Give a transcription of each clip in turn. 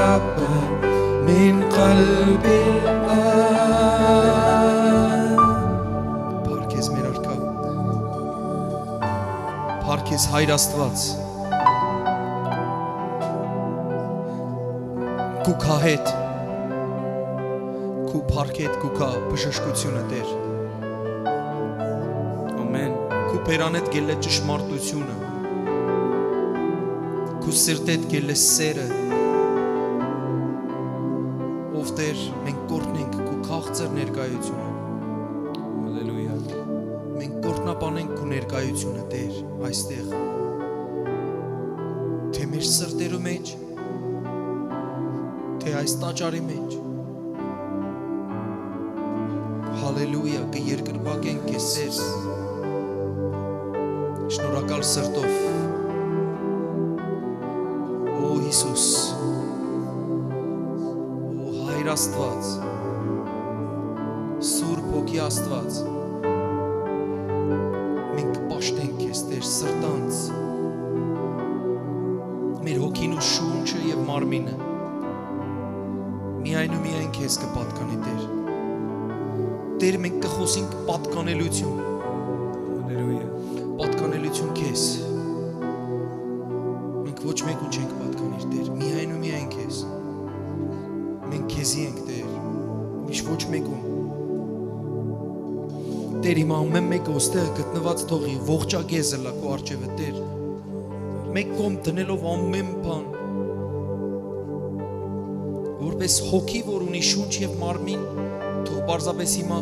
محبة من قلب الآب Փարքեզ մեր արքա Փարքեզ Հայր Աստված Քու քահետ Քու փարքետ քու քա բժշկությունը Տեր Ամեն Քու բերանետ գելե ճշմարտությունը Քու սիրտետ գելե սերը Ով Տեր մենք կորտնենք քու քաղցր ներկայությունը Հալելույա Մենք կորտնապանենք քու ներկայությունը Տեր այստեղ Թե մեր սրտերու մեջ Թե այս տաճարի մեջ Հալելույա կերկրպակենք քեզ Տեր Շնորհակալ սրտով Օ Հիսուս Օ Հայր Աստված Սուրբ Հոգի Աստված Մենք կպաշտենք քեզ Տեր սրտանց Մեր հոգին ու շունչը եւ մարմինը Միայն ու միայն քեզ կպատկանի Տեր Տեր մենք կխոսենք պատկանելություն Հալելույա Պատկանելություն քեզ Մենք ոչ մեկուն չենք պատկանիր Տեր Միայն ու միայն քեզ Մենք քեզի ենք Տեր Ուրիշ ոչ մեկուն Տեր հիմա ամեն մեկը ոստեղ գտնված թողի ողջագեզը լա քո արջևը Տեր Մեկ կողմ դնելով ամեն բան Որպես հոգի, որ ունի շունչ և մարմին, թող պարզապես հիմա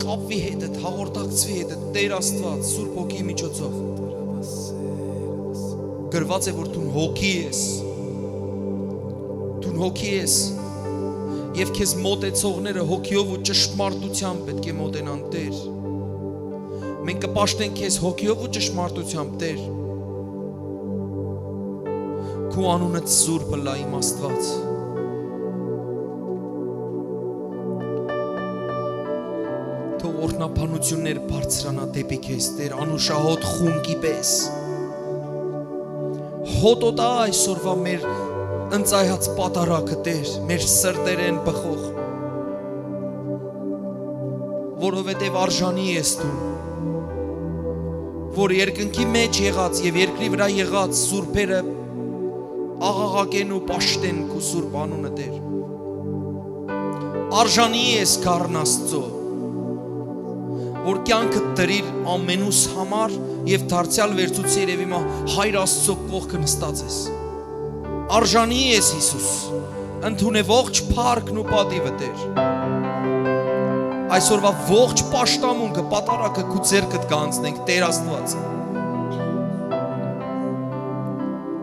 կապվի հետդ, հաղորդակցվի հետդ, Տեր Աստված, Սուրբ Հոգի միջոցով։ Գրված է, որ դու հոգի ես, դու հոգի ես, և քեզ մոտեցողները հոգիով ու ճշմարտությամբ պետք է մոտենան, Տեր։ Մենք կպաշտենք քեզ հոգիով ու ճշմարտությամբ, Տեր։ Քո անունդ սուրբը լա իմ Աստված։ Թող օրհնապանություններ բարձրանա դեպի քեզ, Տեր, անուշահոտ խունկի պես։ Հոտոտա այսօրվա մեր ընծայած պատարակը, Տեր, մեր սրտերեն բխող, որովհետև արժանի ես դու, որ երկնքի մեջ եղած և երկրի վրա եղած սուրբերը աղաղակեն ու պաշտեն քո սուրբ անունը, Տեր։ Արժանի ես քարն Աստծո, որ կյանքդ տրիր ամենուս համար և դարձյալ վերցուց երևի մա Հայր Աստծո կողքը նստած ես։ Արժանի ես Հիսուս, ընդունե ողջ փառքն ու պատիվը, Տեր։ Այսօրվա ողջ պաշտամունքը, պատարակը քո ձեռքդ կանցնենք, Տեր Աստված։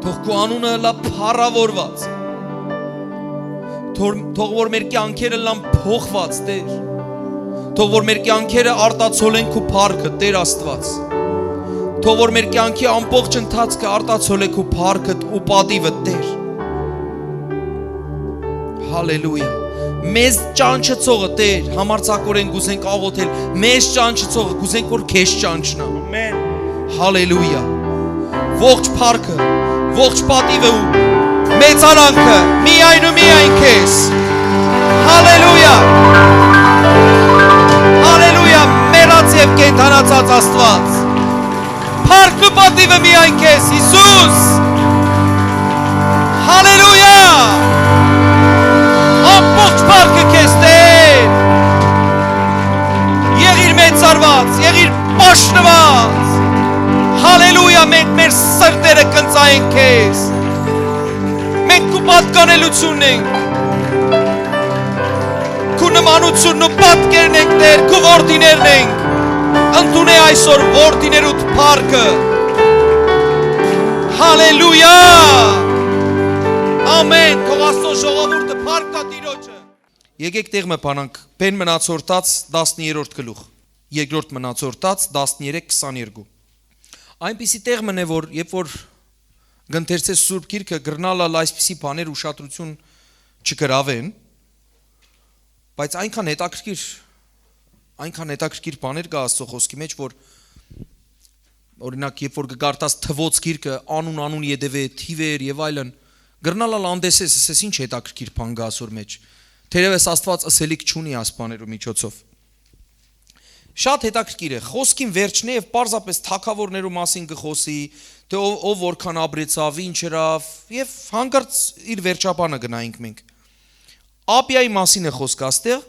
Թող քո անունը լա փառավորված։ Թող որ մեր կյանքերը լան փոխված, Տեր։ Թող որ մեր կյանքերը արտացոլեն քո փառքը, Տեր Աստված։ Թող որ մեր կյանքի ամբողջ ընթացքը արտացոլե քո փառքդ ու պատիվը, Տեր։ Հալելույա։ Մեզ ճանչեցողը, Տեր, համարձակորեն գուզենք աղոթել, մեզ ճանչեցողը գուզենք որ քեզ ճանչնա։ Ամեն։ Հալելույա։ Ողջ փառքը, ողջ պատիվը ու մեծարանքը միայն ու միայն քեզ։ Հալելույա։ Հալելույա, մեռած և կենդանացած Աստված։ Փառքն ու պատիվը միայն քեզ, Հիսուս։ Հալելույա։ Ամբողջ փառքը քեզ, Տեր։ Եղիր մեծարված, եղիր պաշտված։ Հալելույա, մենք մեր սրտերը կընծայենք քեզ։ Մենք քո պատկանելությունն ենք։ Քո նմանությունն ու պատկերն ենք, Տեր, քո որդիներն ենք։ Ընդունե այսօր որդիներուդ փառքը։ Հալելույա։ Ամեն, թող Աստծո ժողովուրդը փառք տա Տիրոջը։ Եկեք տեղ մփանանք Բեն մնացորդաց 10-րդ գլուխ, երկրորդ մնացորդաց 13:22։ Այնպիսի տեղ մնե, որ երբ որ գընթերցես Սուրբ Գիրքը գրնալալ այսպիսի բաներ ուշադրություն չգրավեն, բայց այնքան հետաքրքիր բաներ կա Աստծո խոսքի մեջ, որ օրինակ երբ որ կգարտաս թվոց գիրքը անուն ԵԴՎ թիվեր եւ այլն, Գրնալա լանդեսես, ասես ինչ հետաքրքիր բան գա ասոր մեջ։ Թերևս Աստված ասելիք չունի այս բաներու միջոցով։ Շատ հետաքրքիր է, խոսքին վերջն է եւ պարզապես թակավորներու մասին կխոսի, թե ով որքան ապրեցավ, ինչ հրավ եւ հանկարծ իր վերջապանը գնայինք մենք։ Ապիայի մասին է խոսքը աստեղ։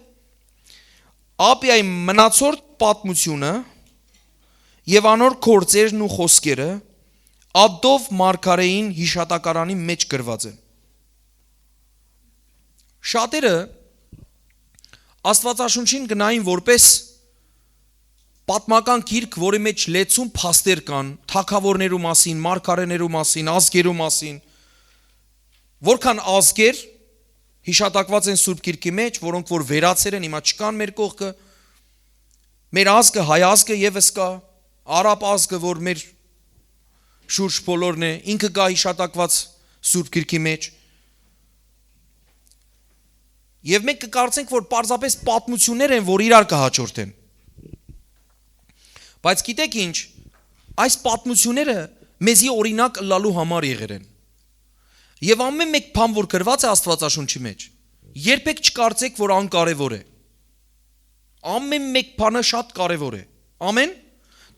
Ապիայի մնացորդ պատմությունը եւ անոր գործերն ու խոսքերը Ադով մարգարեին հիշատակարանի մեջ գրված են։ Շատերը Աստվածաշունչին գնային որպես պատմական գիրք, որի մեջ լեցուն փաստեր կան, թագավորներու մասին, մարգարեներու մասին, ազգերու մասին, որքան ազգեր հիշատակված են Սուրբ Գիրքի մեջ, որոնք որ վերացել են, հիմա չկան մեր կողքը, մեր ազգը, հայ ազգը եւս կա, արաբ ազգը, որ մեր շուրջ բոլորն է, ինքը կա հիշատակված Սուրբ Գիրքի մեջ։ Եվ մենք կկարծենք, որ պարզապես պատմություններ են, որ իրար կհաջորդեն։ Բայց գիտեք ինչ, այս պատմությունները մեզի օրինակ լալու համար եղել են։ Եվ ամեն մեկ բան, որ գրված է Աստվածաշունչի մեջ, երբեք չկարծեք, որ անկարևոր է։ Ամեն մեկ բանը շատ կարևոր է։ Ամեն։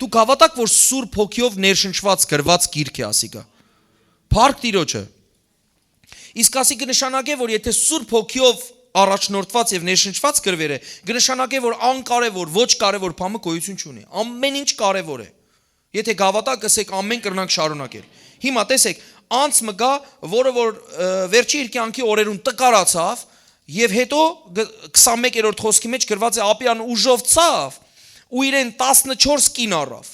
Դուք հավատաք, որ Սուրբ Հոգիով ներշնչված գրված գիրք է ասիկա։ Փառք Տիրոջը։ Իսկ ասիկը նշանակե, որ եթե Սուրբ Հոգիով առաջնորդված եւ ներշնչված գրվեր է, կնշանակե, որ անկարևոր, ոչ կարևոր բանը գոյություն չունի։ Ամեն ինչ կարևոր է։ Եթե գավատակ ասեք ամեն կրնանք շարունակել։ Հիմա տեսեք, անց մգա, որը որ վերջի իր կյանքի օրերուն տկարացավ եւ հետո 21-րդ խոսքի մեջ գրված է Ապիան ուժով ցավ ու իրեն 14 կին առավ։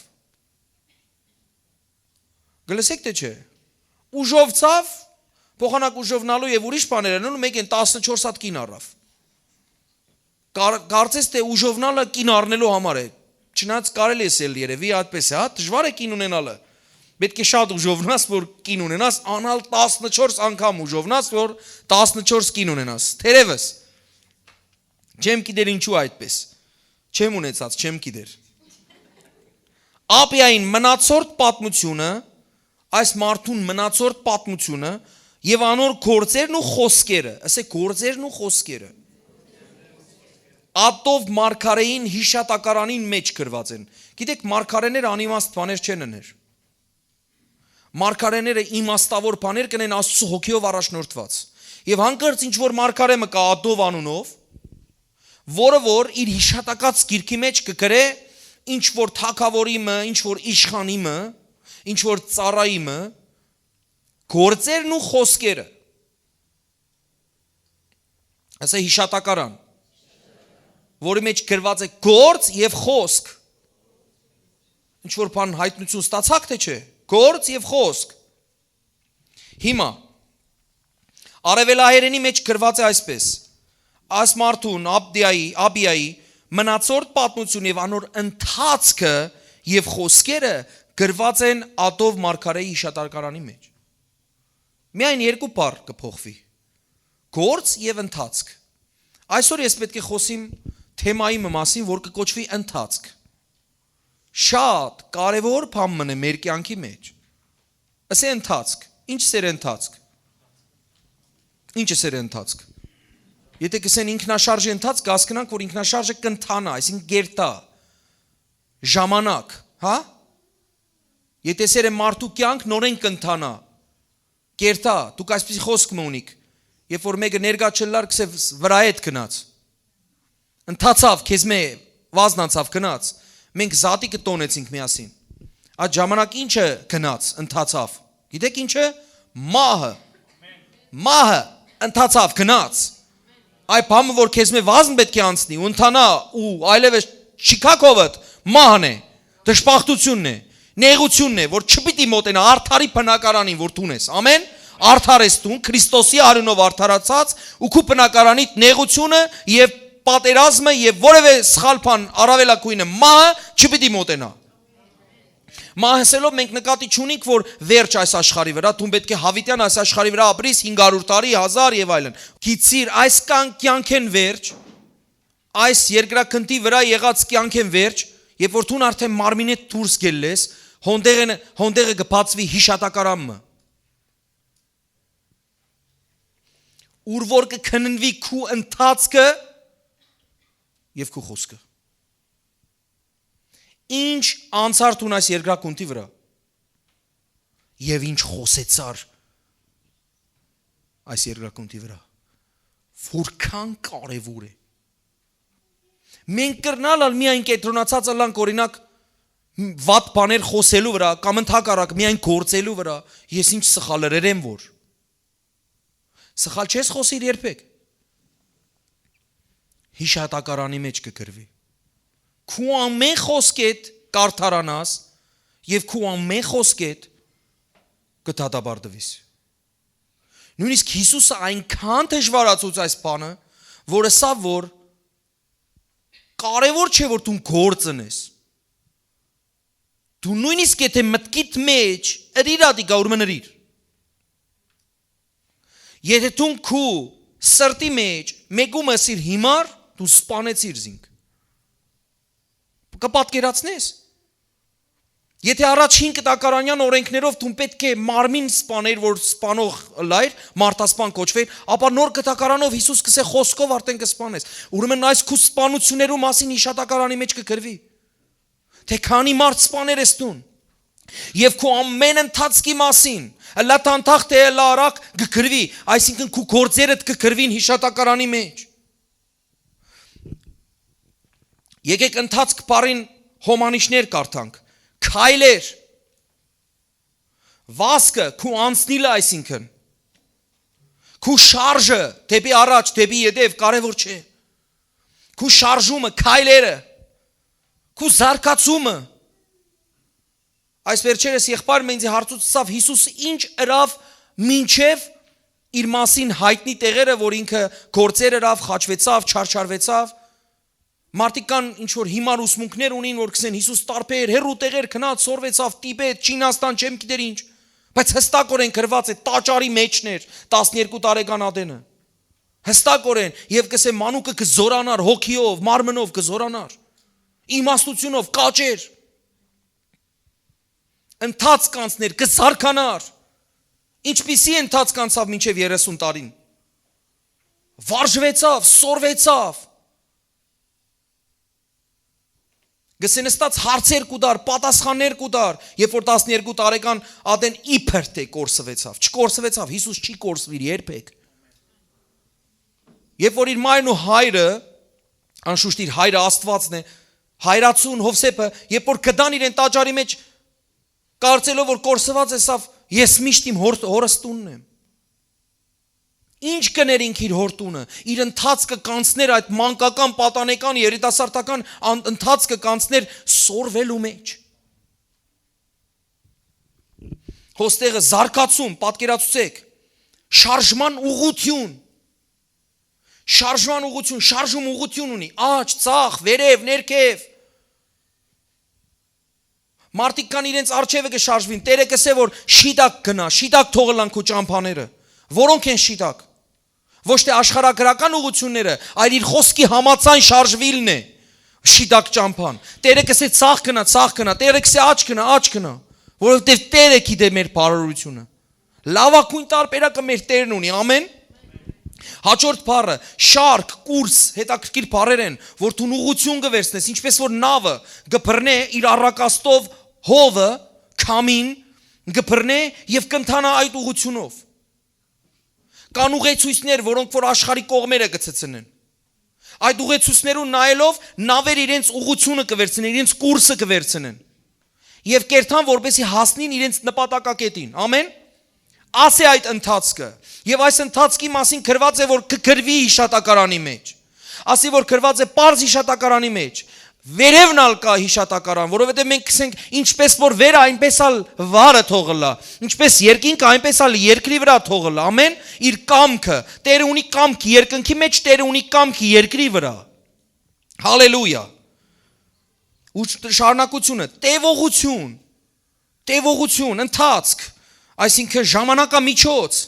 Գլսեք թե չէ։ Ուժով ցավ Փոխանակ ուժովնալու եւ ուրիշ բաներ են, մեկ են 14 հատ կին առավ։ Կարծես թե ուժովնալը կին առնելու համար է։ Չնայած կարելի է սել երևի այդպես է, հա, դժվար է կին ունենալը։ Պետք է շատ ուժովնաս, որ կին ունենաս, անալ 14 անգամ ուժովնաս, որ 14 կին ունենաս։ Թերևս։ Չեմ գիտեր ինչու այդպես։ Չեմ ունեցած, չեմ գիտեր։ Ապիային մնացորդ պատմությունը, այս մարդուն մնացորդ պատմությունը եւ անոր գործերն ու խոսքերը, ասեք գործերն ու խոսքերը Ատով մարգարեին հիշատակարանին մեջ գրված են։ Գիտեք, մարգարեները անիմաստ բաներ չեն ըներ։ Մարգարեները իմաստավոր բաներ կնեն Աստծո հոգիով առաջնորդված։ Եվ հանկարծ ինչ որ մարգարե մկա Ատով անունով, որը որ իր հիշատակած գիրքի մեջ կգրե ինչ որ թագավորիմը, ինչ որ իշխանիմը, ինչ որ ծառայիմը գործերն ու խոսքերը։ Ասա հիշատակարան, որի մեջ գրված է գործ եւ խոսք։ Ինչ որ բան հայտնություն ստացաք թե չէ։ Գործ եւ խոսք։ Հիմա արևելահայերենի մեջ գրված է այսպես. Այս մարդուն Ապիայի մնացորդ պատմություն եւ անոր ընթացքը եւ խոսքերը գրված են Ատով մարգարեի հիշատակարանի մեջ։ Միայն երկու բառ կփոխվի. գործ եւ ընթացք։ Այսօր ես պետք է խոսիմ թեմայի մասին, որ կկոչվի ընթացք։ Շատ կարևոր բան մնե մեր կյանքի մեջ։ Ասե ընթացք։ Ինչ սեր ընթացք։ Ինչ է սեր ընթացք։ Եթե կսեն ինքնաշարժ ընթացք, կհասկանանք, որ ինքնաշարժը կընթանա, այսինքն գերտա, ժամանակ, հա։ Եթե սեր է մարդու կյանք նորեն կընթանա, գերտա, դուք այսպեսի խոսք մունիք, երբ որ մեկը ներգա չլար, կսե վրա հետ գնաց, ընթացավ, քեզ մե վազնացավ գնաց, մենք զատիկը տոնեցինք միասին, այդ ժամանակ ինչը գնաց, ընթացավ, գիտեք ինչը, մահը, ընթացավ, գնաց, այ բամը, որ քեզ մե վազն պետք է անցնի, ու ընթանա, ու այլևս չիկակովըտ, մահն է, դժբախտությունն է, նեղությունն է, որ չպիտի մոտենա արդարի բնակարանին, որ տունես, ամեն, արդար ես տուն, Քրիստոսի արյունով արդարացած, ու քու բնակարանիդ նեղությունը եւ պատերազմը եւ որևէ սխալ բան առավելակույնը մահը չպիտի մոտենա։ Մահսելով մենք նկատի չունենք, որ վերջ այս աշխարհի վրա, դու պետք է հավիտյան այս աշխարհի վրա ապրիս 500 տարի, 1000 եւ այլն։ Գիծիր այս կյանքեն վերջ, այս երկրակնդի վրա եղած կյանքեն վերջ, երբ որ դու արդեն մարմինեդ դուրս գելես, հոնդեղը կբացվի հիշատակարանը։ ուր որ կքննվի քու ընթացքը եւ քու խոսքը։ Ինչ անցար դու այս երկրակունթի վրա եւ ինչ խոսեցար այս երկրակունթի վրա, որքան կարևոր է։ Մենք կրնալ միայն կենտրոնացած ալանք օրինակ վատ բաներ խոսելու վրա կամ ընդհակառակ միայն գործելու վրա, ես ինչ սխալներ եմ որ։ Սխալ չես խոսիր երբեք։ Հիշատակարանի մեջ կգրվի։ Քու ամեն խոսքեդ կարդարանաս եւ քու ամեն խոսքեդ կդատաբարտվիս։ Նույնիսկ Հիսուսը այնքան դժվարացուց այս բանը, որը սա որ կարևոր չէ որ դու գործնես։ Դու նույնիսկ եթե մտքիդ մեջ իրադիկա ուրմնրիր։ Եթե դու քու սրտի մեջ մեկում ասիր հիմար, դու սպանեցիր զինք։ Կպատկերացնես։ Եթե առաջին կտակարանյան օրենքներով դու պետք է մարմին սպաներ, որ սպանող լայր, մարտասպան կոչվեր, ապա նոր կտակարանով Հիսուս կսե խոսքով արդեն կսպանես։ Ուրեմն այս քու սպանություններու մասին հիշատակարանի մեջ կգրվի։ Թե քանի մարդ սպաներ ես դու։ Եվ քու ամեն ընթացքի մասին, լա տանտախ թե լա արակ կգրվի, այսինքն քու գործերդ կգրվին հիշատակարանի մեջ։ Եկեք ընթացք բառին հոմանիշներ կարդանք։ Քայլեր, վասկը, քու անցնիլը այսինքն, քու շարժը, դեպի առաջ, դեպի ետև, կարևոր չէ, քու շարժումը, քայլերը, քու զարգացումը, այս վերջերս եղբայրը ինձ հարցուցավ Հիսուսը ինչ ըրավ մինչև իր մասին հայտնի տեղերը, որ ինքը գործեր ըրավ, խաչվեցավ, չարչարվեցավ, մարդիկ կան ինչ որ հիմար ուսմունքներ ունին, որ կսեն Հիսուս տարբեր հերու տեղեր քնած, սորվեցավ Տիբետ, Չինաստան, չեմ գիտեր ինչ, բայց հստակորեն գրված է տաճարի մեջներ 12 տարեկան ադենը։ Հստակորեն եւ կսե մանուկը կզորանար հոգիով, մարմնով կզորանար, իմաստությունով կաճեր, ընթաց կանցներ, կզարկանար։ Ինչպիսի ընթաց կանցավ մինչև 30 տարին։ Վարժվեցավ, սորվեցավ։ Գսենստած հարցեր կուդար, պատասխաններ կուդար, երբ որ 12 տարեկան ադեն իբր թե կորսվեցավ, չկորսվեցավ, Հիսուս չի կորսվիր երբեք։ Երբ որ իր մայրն ու հայրը, անշուշտ իր հայրը Աստվածն է, հայրացուն Հովսեփը, երբ որ կդան իրեն տաճարի մեջ, կարծելով որ կորսված էսավ, ես միշտ իմ հորս տունն եմ։ Ինչ կներ ինք իր հորտունը, իր ընթացքը կանցներ այդ մանկական, պատանեկան, երիտասարդական ընթացքը կանցներ սորվելու մեջ։ Հոստեղը զարգացում, պատկերացուցեք, շարժման ուղղություն, շարժում ուղղություն ունի, աջ, ծախ, վերև, ներքև։ Մարդիկ կան իրենց արջևը կշարժվին, Տերը կսե որ շիտակ գնա, շիտակ թողլան քո ճամփաները, որոնք են շիտակ։ Ոչ թե աշխարհագրական ուղությունները, այլ իր խոսքի համացան շարժվիլն է, շիտակ ճամփան։ Տերը կսե ցախ գնա, Տերը կսե աջ գնա, որովհետև Տերը գիտե մեր բարօրությունը։ Լավագույն տարբերակը մեր Տերն ունի, ամեն։ Հաջորդ բառը շարք, կուրս, հետաքրքիր բառեր են, որ դու ուղղություն կվերցնես, ինչպես որ նավը կբռնե իր առակաստով հովը, քամին, կբռնե եւ կընթանա այդ ուղղությունով։ Կան ուղեցույցներ, որոնք որ աշխարհի կողմերը կցցնեն։ Այդ ուղեցույցներուն նայելով նավեր իրենց ուղղությունը կվերցնեն, իրենց կուրսը կվերցնեն։ Եվ կերտան, որպեսզի հասնին իրենց նպատակակետին։ Ամեն։ Ասե այդ ընթացքը։ Եվ այս ընթացքի մասին գրված է, որ կգրվի հիշատակարանի մեջ։ Ասի, որ գրված է պարզ հիշատակարանի մեջ։ Վերևնալ կա հիշատակարան, որովհետև մենք կսենք ինչպես որ վերը այնպես ալ վարը թողլա, ինչպես երկինքը այնպես ալ երկրի վրա թողլա, ամեն, իր կամքը, Տերը ունի կամք երկնքի մեջ, Տերը ունի կամք երկրի վրա։ Հալելույա։ Ու շարունակությունը, տևողություն, ընթացք, այսինքն ժամանակամիջոց։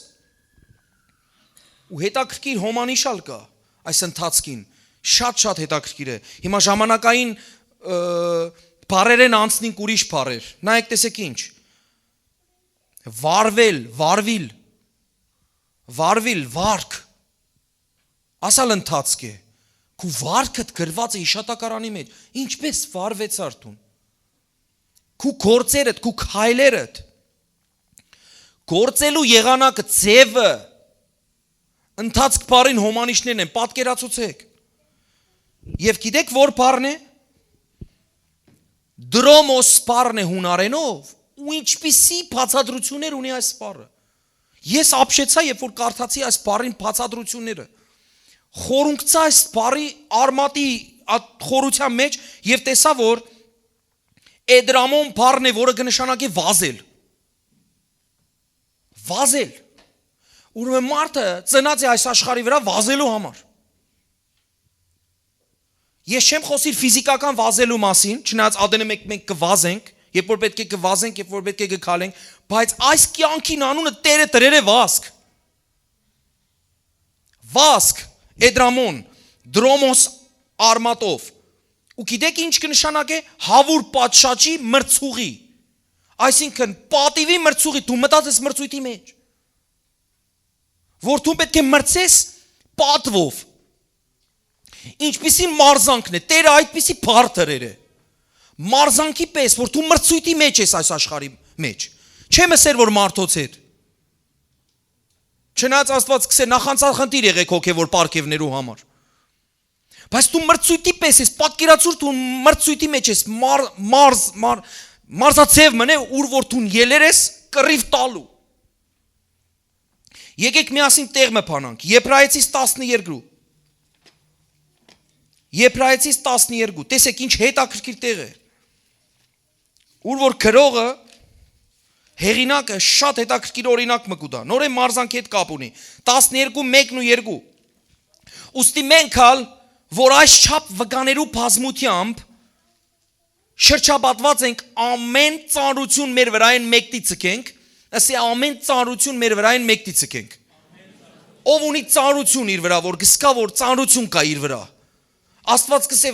Ու հետաքրքիր հոմանիշալ կա այս ընթացքին, շատ հետաքրքիր է։ Հիմա ժամանակային բառերեն անցնենք ուրիշ բառեր։ Նայեք տեսեք ինչ։ Վարվել, վարք, ասալ ընթացք է, քու վարքդ գրված է իշատակարանի մեջ, ինչպես վարվեց արթուն, քու գործերդ, քու քայլերդ, գործելու եղանակը, ձևը, ընթացք բառին հոմանիշներն են, պատկերացուցեք, և գիտեք որ բառն է, դրոմոս բառն է հունարենով, ու ինչպիսի բացատրություններ ունի այս բառը, ես ապշեցա, երբ որ կարդացի այս բառին բացատրությունները, խորունգցա այս բառի արմատի խորության մեջ և տեսա, որ էդրամոն բառն է, որը կնշանակի վազել, վազել, ուրեմն մարդը ծնած է այս աշխարհի վրա վազելու համար, ես չեմ խոսիր ֆիզիկական վազելու մասին, չնայած ադենը մենք կվազենք, երբ որ պետք է կվազենք, երբ որ պետք է կքալենք, բայց այս կյանքին անունը Տերը տրել է վազք, վազք, էդրամոն, դրոմոս արմատով, ու գիտեք ինչ կնշանակե, հավուր պատշաճի մրցուղի, այսինքն պատիվի մրցուղի, դու մտած ես մրցույթի մեջ, որ դու պետք է մրցես պատվով, ինչպիսի մարզանքն է, Տերը այդպիսի բարդրեր է, մարզանքի պես, որ դու մրցույթի մեջ ես այս աշխարհի մեջ, չեմ ասեր, որ մարդոց հետ, չնայած Աստված սկսե նախանցախնդիր եղեք հոգևոր պարգևներու համար, բայց դու մրցույթի պես ես, պատկերացուր դու մրցույթի մեջ ես, մարզացև մնե, ուր որ դու ելեր ես, կռիվ տալու, եկեք միասին տեղ մփանանք, Եբրայեցիս 12, Եբրայեցիս 12, տեսեք ինչ հետաքրքիր տեղ է, ուր որ գրողը, հեղինակը շատ հետաքրքիր օրինակ մկուտա, նորեն մարզանքի հետ կապ ունի, 12, 1 ու 2, ուստի մենք ալ, որ այս չափ վկաներու բազմությամբ, շրջապատված ենք ամեն ծանրություն մեր վրային մեկտի ցկենք, ասի ամեն ծանրություն մեր վրային մեկտի ցկենք, ով ունի ծանրություն իր վրա, որ գսկա, որ ծանրություն կա իր վրա, Աստված կսե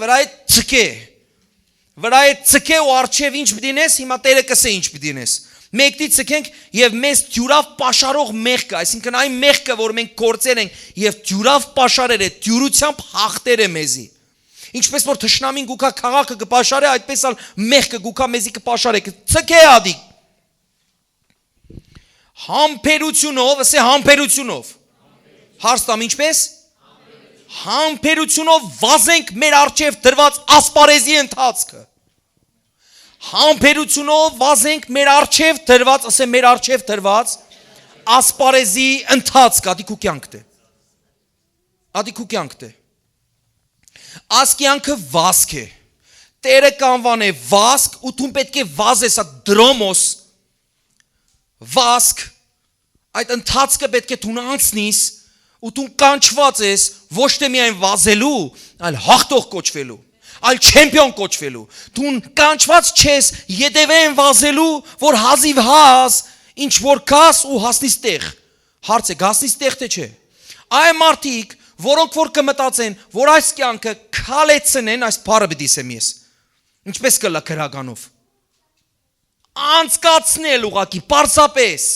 վրայ ցկե ու արջև ինչ պդինես, հիմա Տերը կսե ինչ պդինես, մեկտի ցկենք և մեզ դյուրավ պաշարող մեղքը, այսինքն այն մեղքը, որ մենք գործել ենք և դյուրավ պաշարեր է, դյուրությամբ հաղթեր է մեզի, ինչպես որ թշնամին գուկա քաղաքը կպաշար է, այդպես ալ մեղքը գուկա մեզի կպաշար է, ցկե ադի, համբերությունով, ասե համբերությունով, հարստամ ինչպես, համբերությունով վազենք մեր առջև դրված ասպարեզի ընթացքը, համբերությունով վազենք մեր առջև դրված, ասե մեր առջև դրված ասպարեզի ընթացք, ադի քու կյանքդ է, ադի քու կյանքդ է, աս կյանքը վազք է, Տերը կանվան է վազք, ու դու պետք է վազես, դրոմոս, վազք, այդ ընթացքը պետք է դու անցնիս, ու դու կանչված ես ոչ թե միայն վազելու, այլ հաղթող կոչվելու, այլ չեմպիոն կոչվելու, դու կանչված չես ետևեն վազելու, որ հազիվ հազ, ինչ որ կաս ու հասնիս տեղ, հարց է, հասնիս տեղ թե չէ, այն մարդիկ, որոնք որ կմտածեն, որ այս կյանքը քալեցնեն, այս բառը պիտի ասեմ ես, ինչպես կլա քրականով, անցկացնել ուղակի, պարզապես,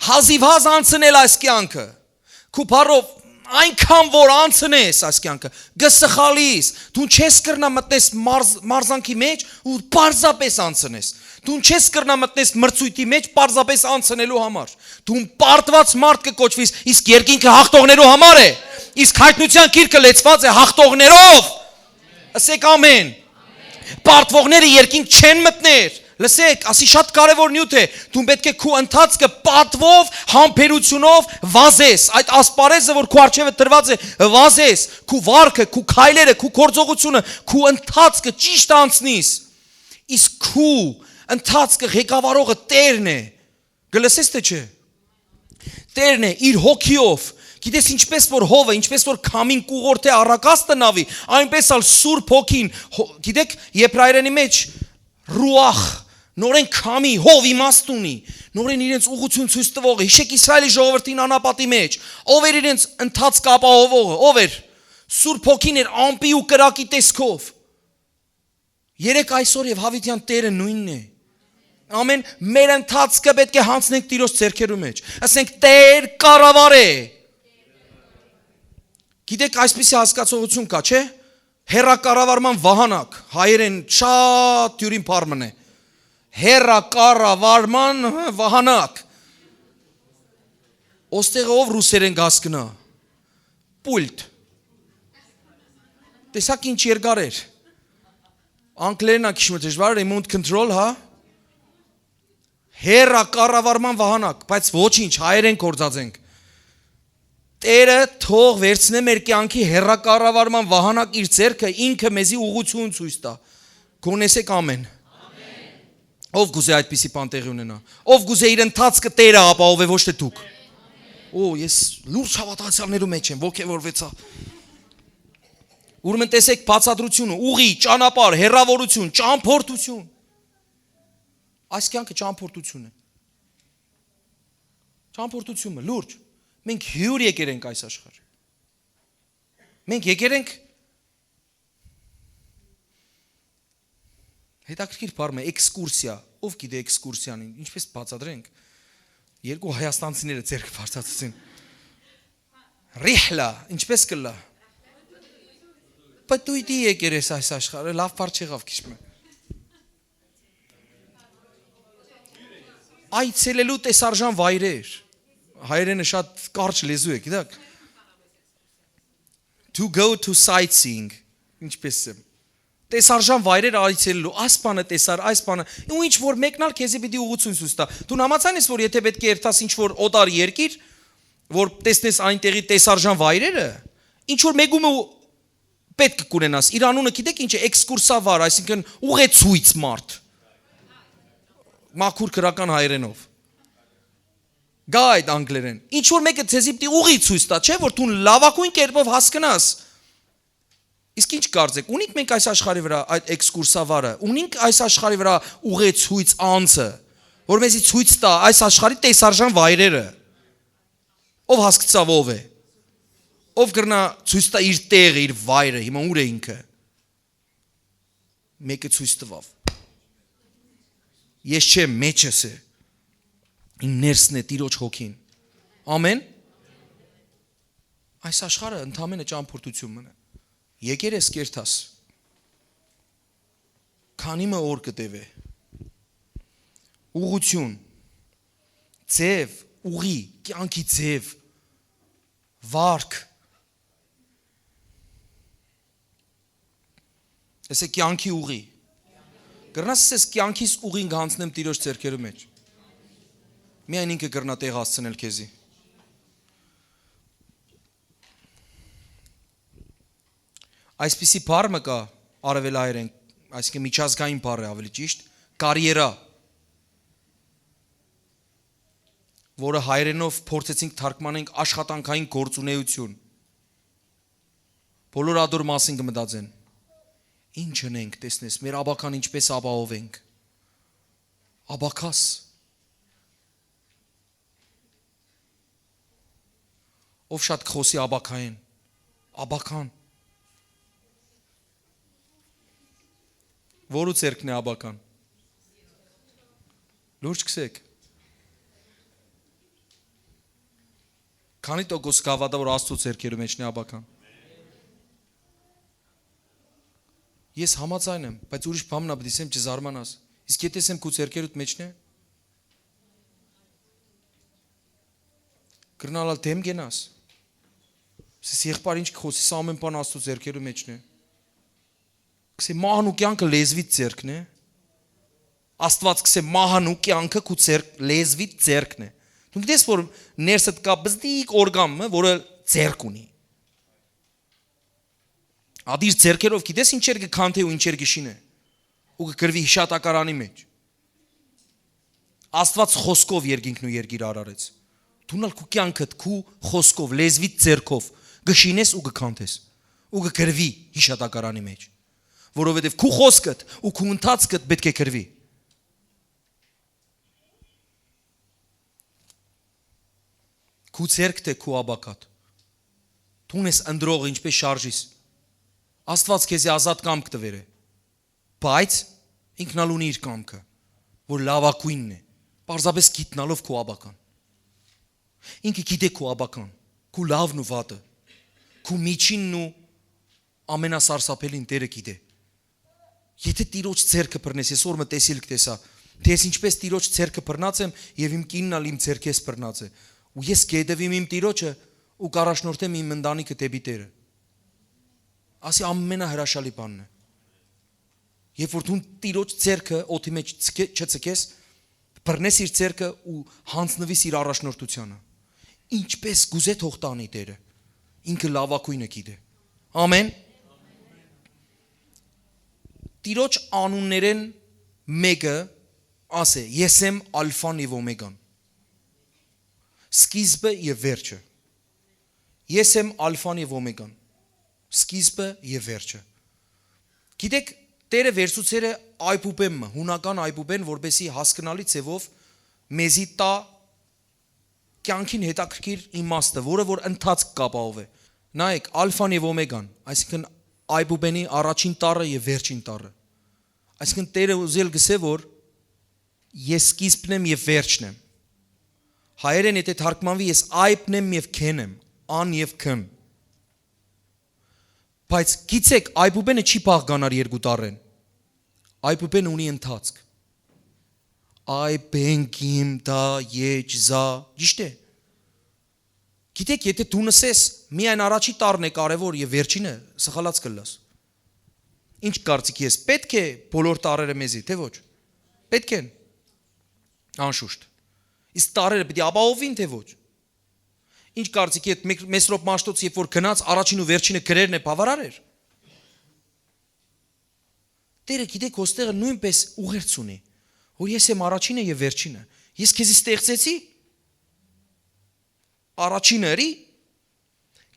հազիվ հազ անցնել այս կյանքը, քու բառով այնքան որ անցնես այս կյանքը, գսխալիս, դու չես կրնա մտնես մարզանքի մեջ ու պարզապես անցնես, դու չես կրնա մտնես մրցույթի մեջ պարզապես անցնելու համար, դու պարտված մարդ կկոչվիս, իսկ երկինքը հաղթողներու համար է, իսկ հայտնության գիրքը լեցված է հաղթողներով, ասեք ամեն, պարտվողները երկինք չեն մտներ, լսեք, ասի շատ կարևոր նյութ է, դու պետք է քու ընթացքը պատվով, համբերությունով վազես, այդ ասպարեզը, որ քու առջևը տրված է, վազես, քու վարքը, քու քայլերը, քու գործողությունը, քու ընթացքը ճիշտ անցնիս, իսկ քու ընթացքը ղեկավարողը Տերն է, գլսես թե չէ, Տերն է իր հոգիով, գիտես ինչպես որ հովը, ինչպես որ քամին կուղորդ է առակաստը նավի, այնպես ալ Սուրբ Հոգին, գիտեք Եբրայերենի մեջ ռուախ, նորեն քամի, հով իմաստ ունի, նորեն իրենց ուղղություն ցույց տվողը, հիշեք Իսրայելի ժողովրդին անապատի մեջ, ով էր իրենց ընթացք ապահովողը, ով էր, Սուրբ Հոգին էր ամպի ու կրակի տեսքով, երեք այսօր և հավիտյան Տերը նույնն է, Ամեն մեր ընթացքը պետք է հանցնենք Տիրոջ ձեռքերու մեջ։ Ասենք Տեր կառավար է։ Գիտեք, այսպիսի հասկացողություն կա, չէ՞։ Հերակառավարման վահանակ, հայերեն շատ յուրին բառն է։ Հերակառավարման վահանակ։ Ոստեղ ով ռուսերեն գասկնա։ Պուլտ։ Տեսակ ինչ երկար էր։ Անգլերենը քիչ դժվար է, remote control, հա։ Հերակառավարման վահանակ, բայց ոչինչ, հայերեն կործածենք։ Տերը թող վերցնե մեր կյանքի հերակառավարման վահանակ իր ձեռքը, ինքը մեզի ուղղություն ցույց տա։ Գոնեսեք ամեն։ Ով գուզե այդպիսի բան տեղի ունենա։ Ով գուզե իր ընթացքը Տերը ապահովե, ոչ թե դուք։ Օ, ես լուրջ հավատացյալներու մեջ եմ, ոգևորվեցա։ Ուրեմն տեսեք բացատրությունը, ուղի, ճանապարհ, հերավորություն, ճամփորդություն։ Այս կյանքը ճամփորդություն է։ Ճամփորդությունը լուրջ։ Մենք հյուր եկել ենք այս աշխարհ։ Մենք եկել ենք հետաքրքիր բառ է էքսկուրսիա։ Ով գիտե էքսկուրսիան, ինչպես բացատրենք։ Երկու հայաստանցիները ձեռք բարձրացրին։ Ռիհլա, ինչպես կլա։ Պտույտի եկել ես այս աշխարհը, լավ բառ չեղավ քիչ մը։ Այցելելու տեսարժան վայրեր։ Հայերենը շատ կարճ լեզու է, գիտեք։ To go to sightseeing, ինչպես է։ Տեսարժան վայրեր այցելելու, այս բանը տեսար, այս բանը, ու ինչ որ մեկնալ քեզի պիտի ուղղություն ցույց տա։ Դու համաձայն ես, որ եթե պետք է երթաս ինչ որ օտար երկիր, որ տեսնես այնտեղի տեսարժան վայրերը, ինչ որ մեկում պետք է կունենաս։ Իր անունը գիտեք ինչ է, էքսկուրսավար, այսինքն ուղեցույց մարդ։ Մաքուր քրական հայերենով։ Guide անգլերեն։ Ինչ որ մեկը ցեզի պիտի ուղի ցույց տա, չէ՞ որ դու լավակույն կերպով հասկանաս։ Իսկ ինչ կարծեք, ունենք մենք այս աշխարհի վրա այդ էքսկուրսավարը, ունենք այս աշխարհի վրա ուղեցույց անձը, որ մեզի ցույց տա այս աշխարհի տեսարժան վայրերը։ Ով հասկացավ ով է։ Ով կրնա ցույց տա իր տեղը, իր վայրը, հիմա ուր է ինքը։ Մեկը ցույց տվավ։ Ես չեմ, մեջս է։ Իմ ներսն է Տիրոջ հոգին։ Ամեն։ Այս աշխարհը ընդամենը ճամփորդություն մնա։ Եկեր ես կերտաս։ Քանի մը օր կտևե։ Ուղղություն։ Ձև, ուղի, կյանքի ձև։ Վարք։ Էսե կյանքի ուղի։ Գրնաս ես կյանքիս ուղին գանցնեմ Տիրոջ ձեռքերու մեջ։ Միայն ինքը կրնա տեղ հասցնել քեզի։ Այսպիսի բառը կա արևելահայերեն, այսինքն միջազգային բառ է ավելի ճիշտ, կարիերա, որը հայերենով փորձեցինք թարգմանենք աշխատանքային գործունեություն։ Բոլոր ադոր մասին կմտածեն։ Ինչ ունենք, տեսնես, մեր աբական ինչպես ապահովենք։ Աբակաս։ Ով շատ կխոսի աբակային։ Աբական։ Որու ցերկն է աբական։ Լուրջ կսեք։ Քանի տոկոս կավադա որ Աստծո ցերկերու մեջն է աբական։ Ես համաձայն եմ, բայց ուրիշ բան նա պետք է ասեմ չզարմանաս։ Իսկ եթե ասեմ քո ցերկերուդ մեջն է, կրնալալ դեմ գնաս։ Սես եղբայր ինչ կխոսի, սա ամեն բան Աստծո ցերկերու մեջն է։ Կսե մահան ու կյանքը լեզվից ցերկն է։ Աստված կսե մահան ու կյանքը քո լեզվից ցերկն է։ Դու գիտես որ ներսդ կա բզդիկ օրգանը, որը ցերկ ունի։ Ադիր ցերկերով գիտես ինչեր կքանթե ու ինչեր կշինե։ Ու կգրվի հիշատակարանի մեջ։ Աստված խոսքով երկինքն ու երկիր արարեց։ Դու նալ քո կյանքդ քո խոսքով, լեզվից ցերկով գշինես ու կքանթես։ Ու կգրվի հիշատակարանի մեջ։ Որովհետև քո խոսքդ ու քո ընթացքդ պետք է գրվի։ Քո ցերկդ է քո աբակատ։ Դու ես ընդրող ինչպես շարժիս։ Աստված քեզի ազատ կամք տվեր է, բայց ինքնալ ունի իր կամքը։ որ լավակույնն է, պարզապես գիտնալով քո աբական։ Ինքը գիտե քո աբական, քո լավն ու վատը, քո միջինն ու ամենասարսափելին Տերը գիտե։ Եթե Տիրոջ ձեռքը բռնես, ես օրը տեսիլ կտեսա, թե ես ինչպես Տիրոջ ձեռքը բռնած եմ եւ իմ կինն ալ իմ ձեռքես բռնած է, ու ես կհետևեմ իմ Տիրոջը ու կառաջնորդեմ իմ ընտանիքը դեպի Տերը։ Ասի ամենահրաշալի բանն է։ Երբ որ դու Տիրոջ ձեռքը օդի մեջ չցկես, բռնես իր ձեռքը ու հանձնվես իր առաջնորդությանը։ Ինչպես գուզե թող տանի Տերը։ Ինքը լավակույնը գիտե։ Ամեն։ Տիրոջ անուններեն մեկը ասե, ես եմ ալֆան եւ օմեգան։ Սկիզբը եւ վերջը։ Ես եմ ալֆան եւ օմեգան։ Սկիզբը եւ վերջը։ Գիտեք, Տերը վերցուցել է այբուբենը, հունական այբուբեն, որպեսի հասկանալի ձևով մեզի տա կյանքին հետաքրքիր իմաստը, որը որ ընթացք կապահով է։ Նայեք, ալֆան եւ օմեգան, այսինքն այբուբենի առաջին տառը եւ վերջին տառը։ Այսինքն Տերը ուզել գսե որ ես սկիզբն եմ եւ վերջն եմ։ Հայերեն եթե թարգմանվի ես այբն եմ եւ քեն եմ, ան եւ քն։ Բայց գիտեք, այբուբենը չի բաղկանար երկու տառեն։ Այբուբենը ունի ընթացք։ Այբեն կիմ դա եջ զա, ճիշտ է։ Գիտեք, եթե դու նսես, միայն առաջի տառն է կարևոր եւ վերջինը սխալած կլաս։ Ինչ կարծիք ես, պետք է բոլոր տառերը մեզի, թե ոչ։ Պետք են։ Անշուշտ։ Իսկ տառերը պետք է ապահովին, թե ոչ։ Ինչ կարծիք եք, Մեսրոպ Մաշտոց, երբ որ գնաց առաջին ու վերջինը գրերն է բավարար էր։ Տերը գիտեք, ոստեղը նույնպես ուղերձ ունի, որ ես եմ առաջինը եւ վերջինը։ Ես քեզի ստեղծեցի։ Առաջինը ըրի,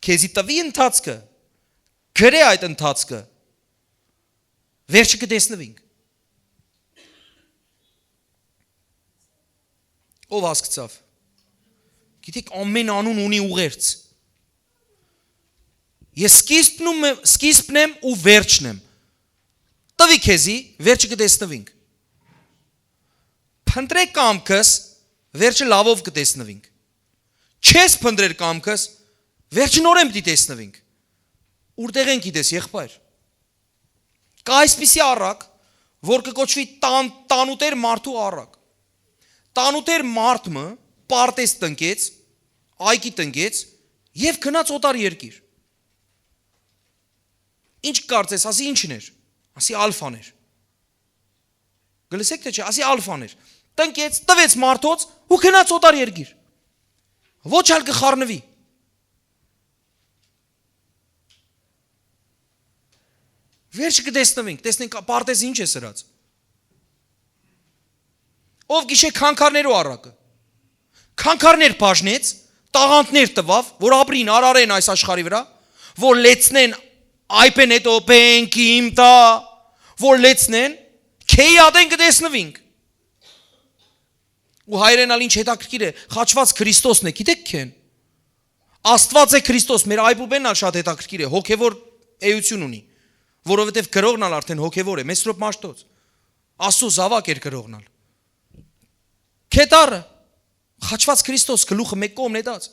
քեզի տվի ընթացքը, գրե այդ ընթացքը, վերջը կտեսնվինք։ Ով հասկացավ։ Գիտեք, ամեն անուն ունի ուղերձ։ Ես սկիզբն եմ ու վերջն եմ։ Տվի քեզի, վերջը կտեսնվինք։ Փնտրեք կամքս, վերջը լավով կտեսնվինք։ Չես փնտրել կամքս, վերջը նորեն պիտի տեսնվինք։ Ուրտեղ են գիտես, եղբայր։ Կա այսպիսի առակ, որ կկոչվի տանուտեր մարդու առակ։ Տանուտեր մարդը պարտես տնկեց, այգի տնկեց եւ գնաց օտար երկիր։ Ինչ կարծես, ասի ինչն էր։ Ասի ալֆան էր։ Գլսեք թե չէ, ասի ալֆան էր։ Տնկեց, տվեց մարդոց ու գնաց օտար երկիր։ Ոչ ալ կխառնվի։ Վերջը կտեսնվենք, տեսնենք պարտեզ ինչ է սրած։ Ով գիշե քանքարներու առակը։ Քանքարներ բաժնեց, տաղանդներ տվավ, որ ապրին, արարեն այս աշխարհի վրա, որ լեցնեն այբեն հետո բենքիմ տա, որ լեցնեն, քեի ադեն կտեսնվինք։ Ու հայրենալ ինչ հետաքրքիր է, խաչված Քրիստոսն է, գիտեք քեն։ Աստված է Քրիստոս, մեր այբուբենն ալ շատ հետաքրքիր է, հոգևոր էություն ունի, որովհետև գրողն ալ արդեն հոգևոր է, Մեսրոպ Մաշտոց։ Աստծո զավակ էր գրողն ալ։ Քետարը, խաչված Քրիստոս, գլուխը մեկ կողմն է դած։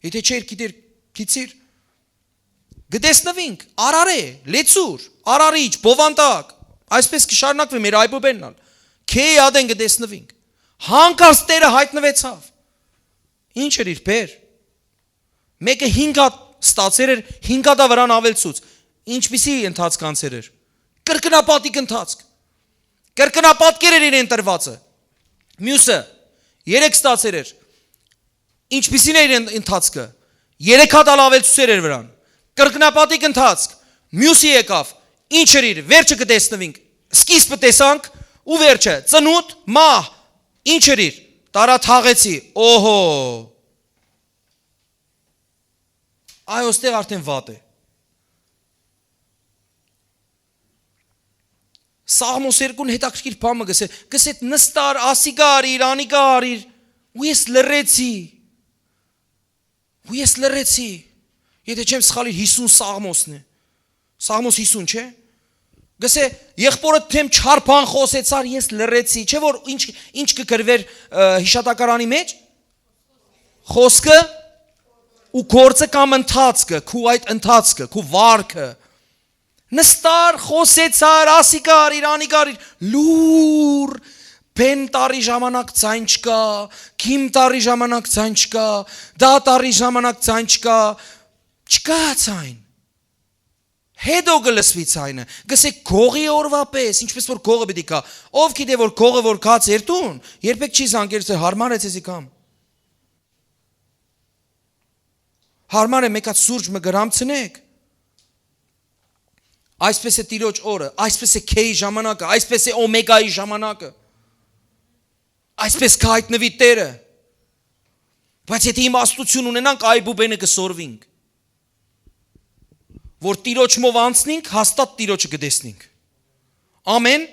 Եթե չէր գիտեր, գիցիր։ Գտեսնվինք, արարե, լեցուր, արարիչ, բովանդակ, այսպես կշարունակվի մեր այբուբենն ալ։ Քեի ադեն գտեսնվինք։ Հանկարծ Տերը հայտնվեցավ։ Ինչ էր իր բեր։ Մեկը 5 հատ ստացեր էր, 5 հատա վրան ավելցուց։ Ինչպիսի ընթացք անցեր էր։ Կրկնապատիկ ընթացք։ Կրկնապատկեր էր իրեն տրվածը։ Մյուսը 3 ստացեր էր։ Ինչպիսին էր ընթացքը։ 3 հատ ավելցուց էր վրան։ Կրկնապատիկ ընթացք։ Մյուսը եկավ։ Ինչ էր իր, վերջը կտեսնվինք։ Սկիզբը տեսանք ու վերջը, ծնուտ, մահ։ Ինչ էր իր, տարաթաղեցի, օհո։ Այ ոստեղ արդեն վատ է։ Սաղմոս 2-ն հետաքրքիր բան գսե նստար, ասիգա արիր, անիգա արիր, ու ես լռեցի, եթե չեմ սխալիր 50 սաղմոսն է, սաղմոս 50 չէ, Գսե եղբորը թեմ չար բան խոսեցար, ես լռեցի, չէ որ ինչ կգրվեր հիշատակարանի մեջ։ Խոսքը ու գործը կամ ընթացքը, քու այդ ընթացքը, քու վարքը։ Նստար, խոսեցար, ասիկար, իրանիկար, լուր, բեն տարի ժամանակ ցայն չկա, քիմ տարի ժամանակ ցայն չկա, դա տարի ժամանակ ցայն չկա, չկա ցայն։ Հետո գլսվի ցայնը, գսե գողի օրվա պես, ինչպես որ գողը պիտի կա, ով գիտե որ գողը որ կաց երթուն, երբեք չի զանգերց հարմար է ցեզի կամ։ Հարմար է մեկած սուրճ մը գրամցնեք։ Այսպես է Տիրոջ օրը, այսպես է Քեի ժամանակը, այսպես է Օմեգայի ժամանակը։ Այսպես կհայտնվի Տերը։ Բայց եթե իմաստություն ունենանք, այբուբենը կսորվինք։ Որ Տիրոջ մով անցնենք, հաստատ Տիրոջը կտեսնենք։ Ամեն։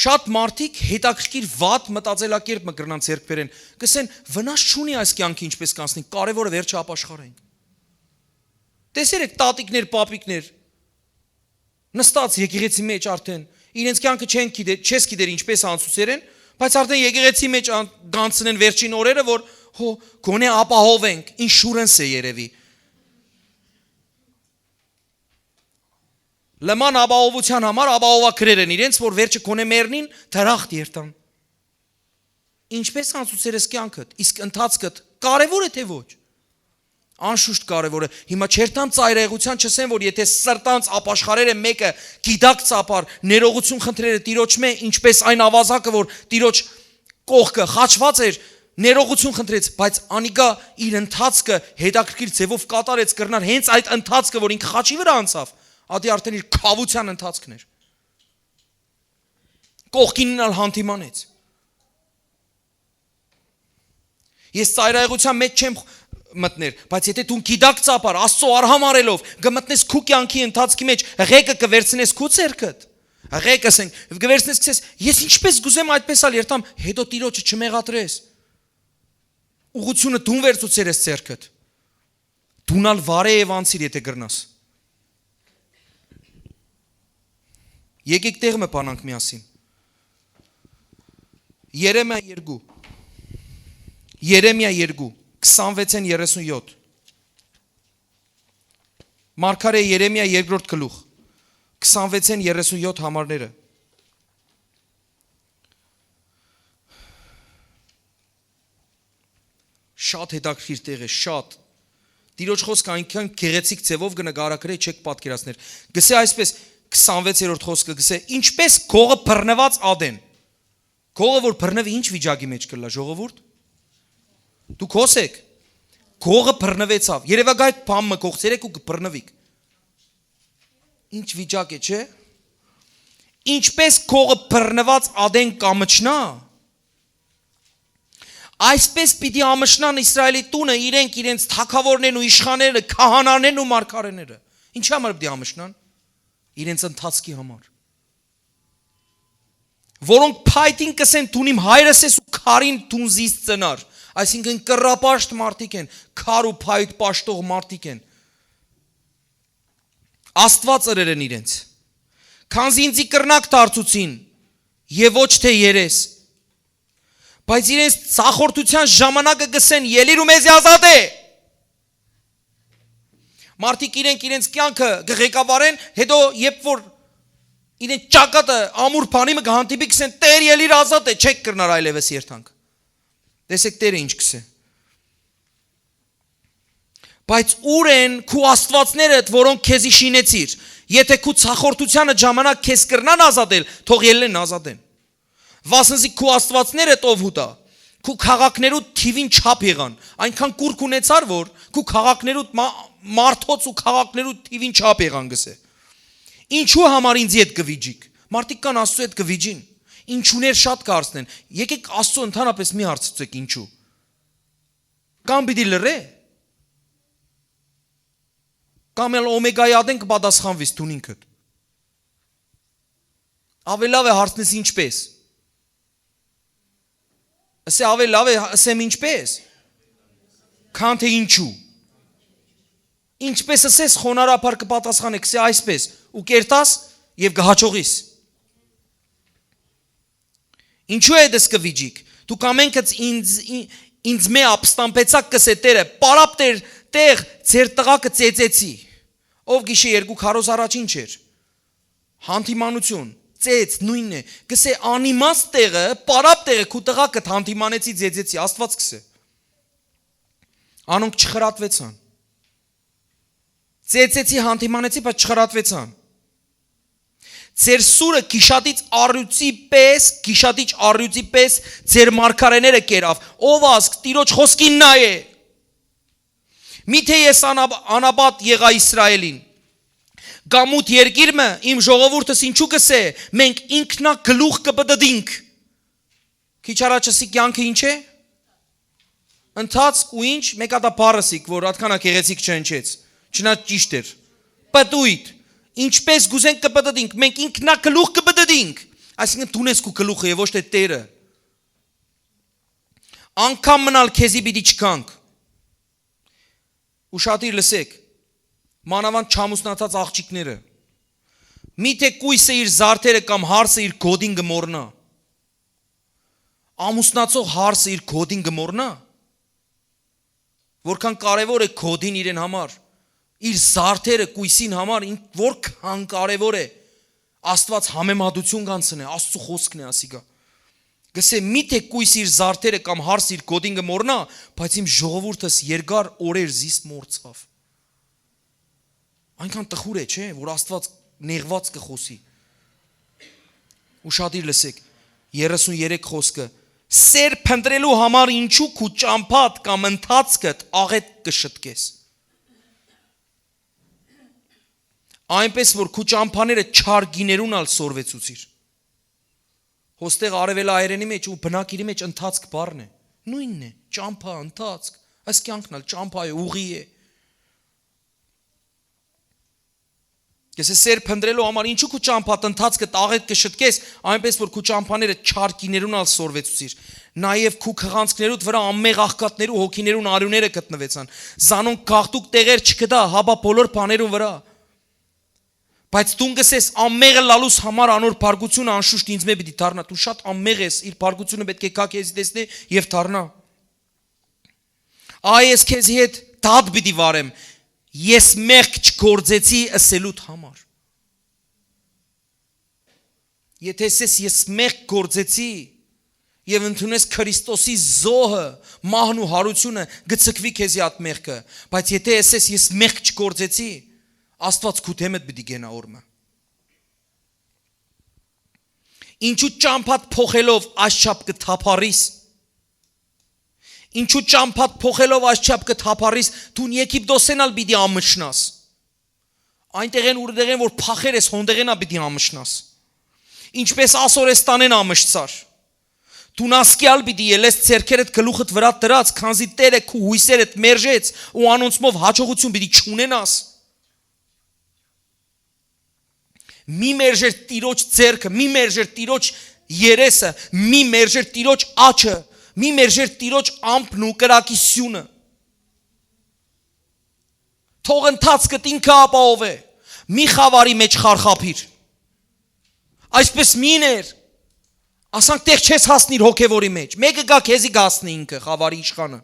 Շատ մարդիկ հետաքրքիր վատ մտածելակերպ մը կրնան ձեռք բերեն, կսեն վնաս չունի այս կյանքը ինչպես կանցնենք, կարևորը վերջը ապաշխարենք։ Տեսեր եք տատիկներ, պապիկներ նստած եկեղեցի մեջ արդեն, իրենց կյանքը չես գիտեր ինչպես անցուցեր են, բայց արդեն եկեղեցի մեջ գանցնեն վերջին օրերը, որ գոնե ապահովենք, ինշուրանս է երևի։ Լման ապահովության համար ապահովակրեր են իրենց, որ վերջը գոնե մեռնին, դրախտ երթան։ Ինչպես անցուցերս կյանքդ, իսկ ընթացքդ կարևոր է թե ոչ։ Անշուշտ կարևոր է։ Հիմա չերտամ ծայրահեղության չսեմ, որ եթե սրտանց ապաշխարերը մեկը գիտակ ծապար, ներողություն խնդրերը Տիրոջ մե, ինչպես այն ավազակը, որ Տիրոջ կողքը խաչված էր, ներողություն խնդրեց, բայց անիկա իր ընթացքը հետաքրքիր ձևով կատարեց, կրնար հենց այդ ընթացքը, որ ինքը խաչի վրա անցավ, ադի արդեն իր քավության ընթացքն էր։ Կողքինն ալ հանդիմանեց։ Ես ծայրահեղության մեջ չեմ մտներ, բայց եթե դու գիտակ ծապար, Աստծո արհամարելով, գմտնես քու կյանքի ընթացքի մեջ, ղեկը կվերցնես քու ցերքդ։ Ղեկը ասենք, կվերցնես քսես, ես ինչպես գուզեմ այդպես ալ երթամ, հետո Տիրոջը չմեղադրես։ Ուղությունը դու վերցուցեր ես ցերքդ։ Դունալ վարեև անցիր եթե գրնաս։ Եկեք տեղը բանանք միասին։ Երեմիա 2 26-ին 37 Մարգարե Երեմիա 2-րդ գլուխ 26-ին 37 համարները Շատ հետաքրքիր տեղ է, շատ Տիրոջ խոսքը այնքան գեղեցիկ ձևով կնկարագրի չեք պատկերացներ Գսե այսպես 26-րդ խոսքը գսե ինչպես գողը բռնված ադեն Գողը որ բռնվի ինչ վիճակի մեջ կլա ժողովուրդ Դուք հոսեք, գողը բռնվեցավ, երևակայք բամը կողցերեք ու կբռնվիք, ինչ վիճակ է, չէ, ինչպես գողը բռնված ադեն կամչնա, այսպես պիտի ամշնան Իսրայելի տունը, իրենց թագավորներն ու իշխաները, քահանաներն ու մարգարեները, ինչ համար պիտի ամշնան, իրենց ընթացքի համար, որոնք փայտին կսեն տուն իմ հայրս ես ու քարին տուն զիս ծնար, Այսինքն կռապաշտ մարդիկ են, քար ու փայտ պաշտող մարդիկ են։ Աստված ըրեր են իրենց։ Քանզի ինձի կրնակ դարձուցին եւ ոչ թե երես։ Բայց իրենց ցախորտության ժամանակը գսեն ելիր ու մեզ ազատ է։ Մարդիկ իրենց կյանքը գղեկավարեն, հետո երբ որ իրենց ճակատը ամուր բանի մը կհանդիպի գսեն Տեր ելիր ազատ է, չեք կրնար այլևս երթանք։ Տեսեք Տերը ինչ կսե։ Բայց ուր են քու աստվածներդ, որոնք քեզի շինեցիր։ Եթե քու ցախորտությանը ժամանակ քեզ կրնան ազատել, թող ելնեն ազատեն։ Վասնզի քու աստվածներդ ով հուտա։ Քու քաղաքներու թիվին չափ եղան։ Այնքան կուրք ունեցար, որ քու քաղաքներու մարդոց ու քաղաքներու թիվին չափ եղան գսե։ Ինչու համար ինձ հետ կվիճիկ։ Մարդիկ կան Աստծո հետ կվիճին։ Ինչուներ շատ կարծնեն, եկեք Աստծո ընդհանրապես մի հարցուցեք ինչու։ Կամ պիտի լռե։ Կամ էլ օմեգայի ադեն կպատասխանվիս դու ինքդ։ Ավելի լավ է հարցնես ինչպես։ Ասե ավելի լավ է ասեմ ինչպես։ Քան թե ինչու։ Ինչպես ասես խոնարհաբար կպատասխանեք, սա այսպես ու կերտաս եւ կհաջողիս։ Ինչու է դες կվիճիկ։ Դու կամենքից ինձ մե ապստամբեցակ կսե տերը, պարապ տեղ ձեր տղակը ծեծեցի։ Ով գիշե երկու քարոզ առաջ ինչ էր։ Հանդիմանություն, ծեծ, նույնն է։ Կսե անիմաստ տեղը, պարապ տեղը քու տղակը հանդիմանեցի ծեծեցի, Աստված կսե։ Անոնք չխրատվեցան։ Ծեծեցի հանդիմանեցի, բայց չխրատվեցան։ Ձեր սուրը գիշատիչ առյուծի պես ձեր մարգարեները կերավ։ Ով ասք Տիրոջ խոսքին նայե։ Միթե ես անաբատ եղա Իսրայելին։ Գամուտ երկիրը իմ ժողովուրդս ինչու կսե, մենք ինքնա գլուխ կբդդինք։ Քիչ առաջ ասի կյանքը ինչ է։ Ընթացք ու ինչ, մեկ հատ բառսիկ, որ այդքան գեղեցիկ չընչեց։ Չնայած ճիշտ էր։ Պտույտ։ Ինչպես գուզենք կբդդինք, մենք ինքնա գլուխ կբդդինք։ Այսինքն դու ես քո գլուխը եւ ոչ թե Տերը։ Անկամ մնալ քեզի պիտի չկանք։ Ուշադիր լսեք։ Մանավանդ չամուսնացած աղջիկները։ Միթե կույսը իր զարդերը կամ հարսը իր գոդին գմորնա։ Ամուսնացող հարսը իր գոդին գմորնա։ Որքան կարևոր է գոդին իրեն համար։ Իր զարդերը կույսին համար որքան կարևոր է Աստված համեմատություն կանցնե, Աստծո խոսքն է ասիգա։ Գսե միթե կույս իր զարդերը կամ հարս իր գոդին գմորնա, բայց իմ ժողովուրդս երկար օրեր զիստ մորցավ։ Այնքան տխուր է, չէ, որ Աստված նեղված կխոսի։ Ուշադիր լսեք, 33 խոսքը, սեր փնտրելու համար ինչու քու ճամփատ կամ ընթացքդ աղետ կշտկես։ Այնպես որ քու ճամփաները չար գիներուն ալ սորվեցուցիր։ Հոստեղ արևելայերենի մեջ ու բնակիրի մեջ ընթացք բառն է։ Նույնն է, ճամփա, ընթացք, այս կյանքն ալ ճամփա է, ուղի է։ Ես սեր փնտրելու համար ինչու քու ճամփատ ընթացքը աղետ կշտկես, այնպես որ քու ճամփաները չար գիներուն ալ սորվեցուցիր։ Նաև քու քղանցքներուդ վրա ամեղ աղքատներու հոգիներուն արյունները գտնվեցան։ Զանոնք գաղտուկ տեղեր չկդա, հաբա բոլոր բաներուն վրա։ Բայց դու գսես ամեղը լալուս համար անոր բարգությունը անշուշտ ինձ մե պիտի դառնա։ Դու շատ ամեղ ես, իր բարգությունը պետք է կա քեզի տեսնի եւ դառնա։ Այ ես քեզի հետ դատ պիտի վարեմ։ Ես մեղք չգործեցի ասելուտ համար։ Եթե ես մեղք գործեցի եւ ընդունես Քրիստոսի զոհը, մահն ու հարությունը, գցկվի քեզի այդ մեղքը, բայց եթե ես մեղք չգործեցի, Աստված քու դեմդ պիտի գենա օրը։ Ինչու ճամփատ փոխելով աշխապ կթափարիս։ Ինչու ճամփատ փոխելով աշխապ կթափարիս, դու Եգիպտոսենալ պիտի ամշնաս։ Այնտեղեն ուրդեղեն որ փախեր ես հոնդեղենա պիտի ամշնաս։ Ինչպես Ասորեստանեն ամշցար։ Դու նասկյալ պիտի ելես ցերքերդ գլուխդ վրա դրած, քանզի Տերը քու հույսերդ մերժեց ու անոնցմով հաջողություն պիտի չունենաս։ Մի մերժեր Տիրոջ ձեռքը, մի մերժեր Տիրոջ երեսը, մի մերժեր Տիրոջ աչը, մի մերժեր Տիրոջ ամպն ու կրակիսյունը։ Թող ընթացքդ ինքը ապահով է, մի խավարի մեջ խարխափիր։ Այսպես միներ, ասանք տեղ չես հասնիր հոգևորի մեջ, մեկը գա քեզի գասնի ինքը, խավարի իշխանը։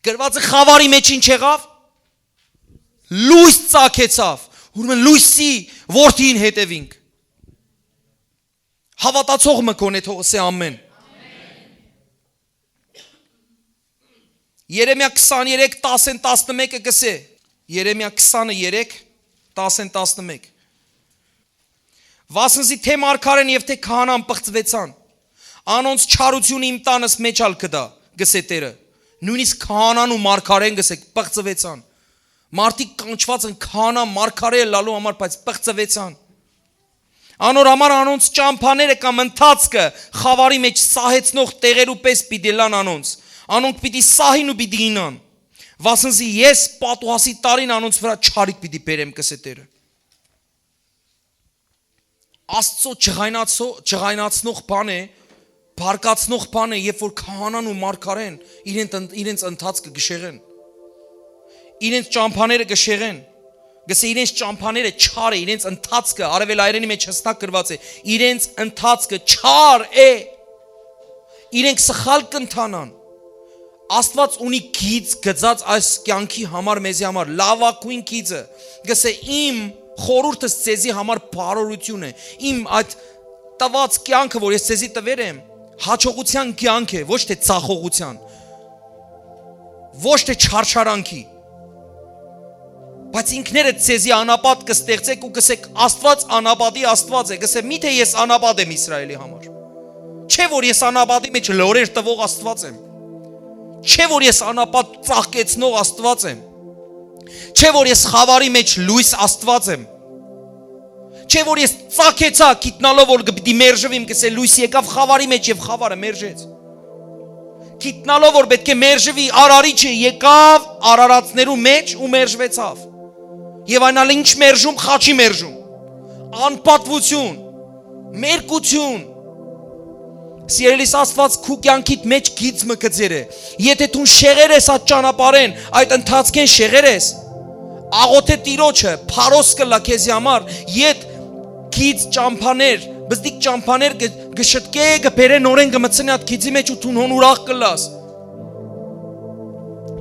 Գրվածը խավարի մեջ ինչ եղավ։ Լույս ծագեցավ, ուրեմն լույսի որդին հետևինք։ Հավատացող մկոնե թող ասե ամեն։ Երեմիա 23:10-11-ը գսե։ Երեմիա 23:10-11։ Վասնզի թե մարգարեն եւ թե քահանան պղծվեցան։ Անոնց չարությունը իմ տանս մեջ ալ կդա, գսե Տերը։ Նույնիսկ քահանան ու մարգարեն գսեք պղծվեցան։ Մարդիկ կանչված են քահանա մարգարե լալու համար, բայց պղծվեցան։ Անոր համար անոնց ճամփաները կամ ընթացքը խավարի մեջ սահեցնող տեղերու պես պիտի լան անոնց։ Անոնք պիտի սահին ու պիտի ինան։ Վասնզի ես պատուհասի տարին անոնց վրա չարիք պիտի բերեմ կսե Տերը։ Աստծո չղայնացնող բան է, բարկացնող բան է, երբ որ քահանան ու մարգարեն իրենց ընթացքը գշեղեն։ իրենց ճամփաները կշեղեն, գսե իրենց ճամփաները չար է, իրենց ընթացքը արևելայրենի մեջ հստակ գրված է, իրենց ընթացքը չար է, իրենք սխալ կընթանան։ Աստված ունի գիծ գծած այս կյանքի համար, մեզի համար, լավագույն գիծը, գսե իմ խորհուրդս ցեզի համար բարօրություն է, իմ այդ տված կյանքը, որ ես ցեզի տվել եմ, հաջողության կյանք է, ոչ թե ցախողության, ոչ թե չարչարանքի, բայց ինքներդ ցեզի անապատ կստեղծեք ու կսեք Աստված անապատի Աստված է, գսե միթե ես անապատ եմ Իսրայելի համար, չէ որ ես անապատի մեջ լորեր տվող Աստված եմ, չէ որ ես անապատ ծաղկեցնող Աստված եմ, չէ որ ես խավարի մեջ լույս Աստված եմ, չէ որ ես ծաղկեցա գիտնալով որ գպիտի մերժվիմ, գսե լույս եկավ խավարի մեջ եւ խավարը մերժեց, գիտնալով որ պետք է մերժվի արարիչը եկավ արարածներու մեջ ու մերժվեցավ, եւ այն ալ ինչ մերժում, խաչի մերժում, անպատվություն, մերկություն, Սիրելիս Աստված քու կյանքիդ մեջ գիծ մը կձեր է, եթե դու շեղեր ես այդ ճանապարհեն, այդ ընթացքեն շեղեր ես, աղոթե տիրոջը, փարոս կլա քեզի համար, իդ գիծ ճամփաներ, բզդիկ ճամփաներ գշտկե գբերե նորեն գմցնի այդ գիծի մեջ ու դու հոն ուրախ կլաս,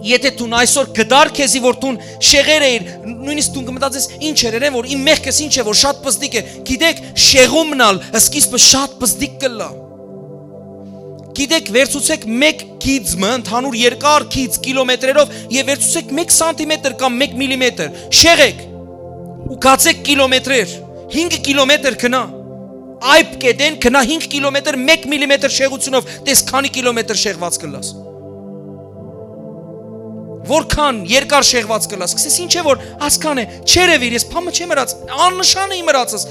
եթե դու այսօր գդար քեզի որ դու շեղեր էիր, նույնիսկ դու կմտածես ինչ էր որ իմ մեղքս ինչ է որ շատ բզդիկ է, գիտեք շեղումնալ սկիզբը շատ բզդիկ կլա, գիտեք վերցուցեք 1 գիծը ընդհանուր երկար գիծ կիլոմետրերով եւ վերցուցեք 1 սանտիմետր կամ 1 միլիմետր շեղեք ու գացեք կիլոմետրեր 5 կիլոմետր քնա այբ կետեն քնա 5 կիլոմետր 1 միլիմետր շեղությունով տես քանի կիլոմետր շեղված կլաս որքան երկար շեղված կլաս գսես ինչ է որ ասքան է չերևիր ես փամը չեմ մրած աննշան է իմ մրածս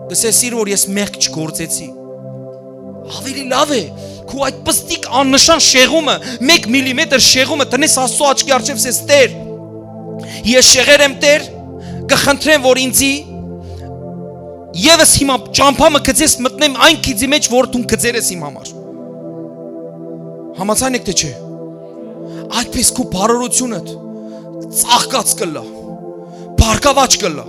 գսես իր որ ես մեղք չգործեցի ավելի լավ է քու այդ պստիկ աննշան շեղումը 1 միլիմետր շեղումը տնես Աստծո աչքի առջև սես Տեր ես շեղեր եմ Տեր կխնդրեմ որ ինձի եւս հիմա ճամփամը գծես մտնեմ այն գիծի մեջ որ դու գծեր ես իմ համար համաձայն եք թե չէ այդպես քու բարօրությունդ ծաղկած կլա բարգավաճ կլա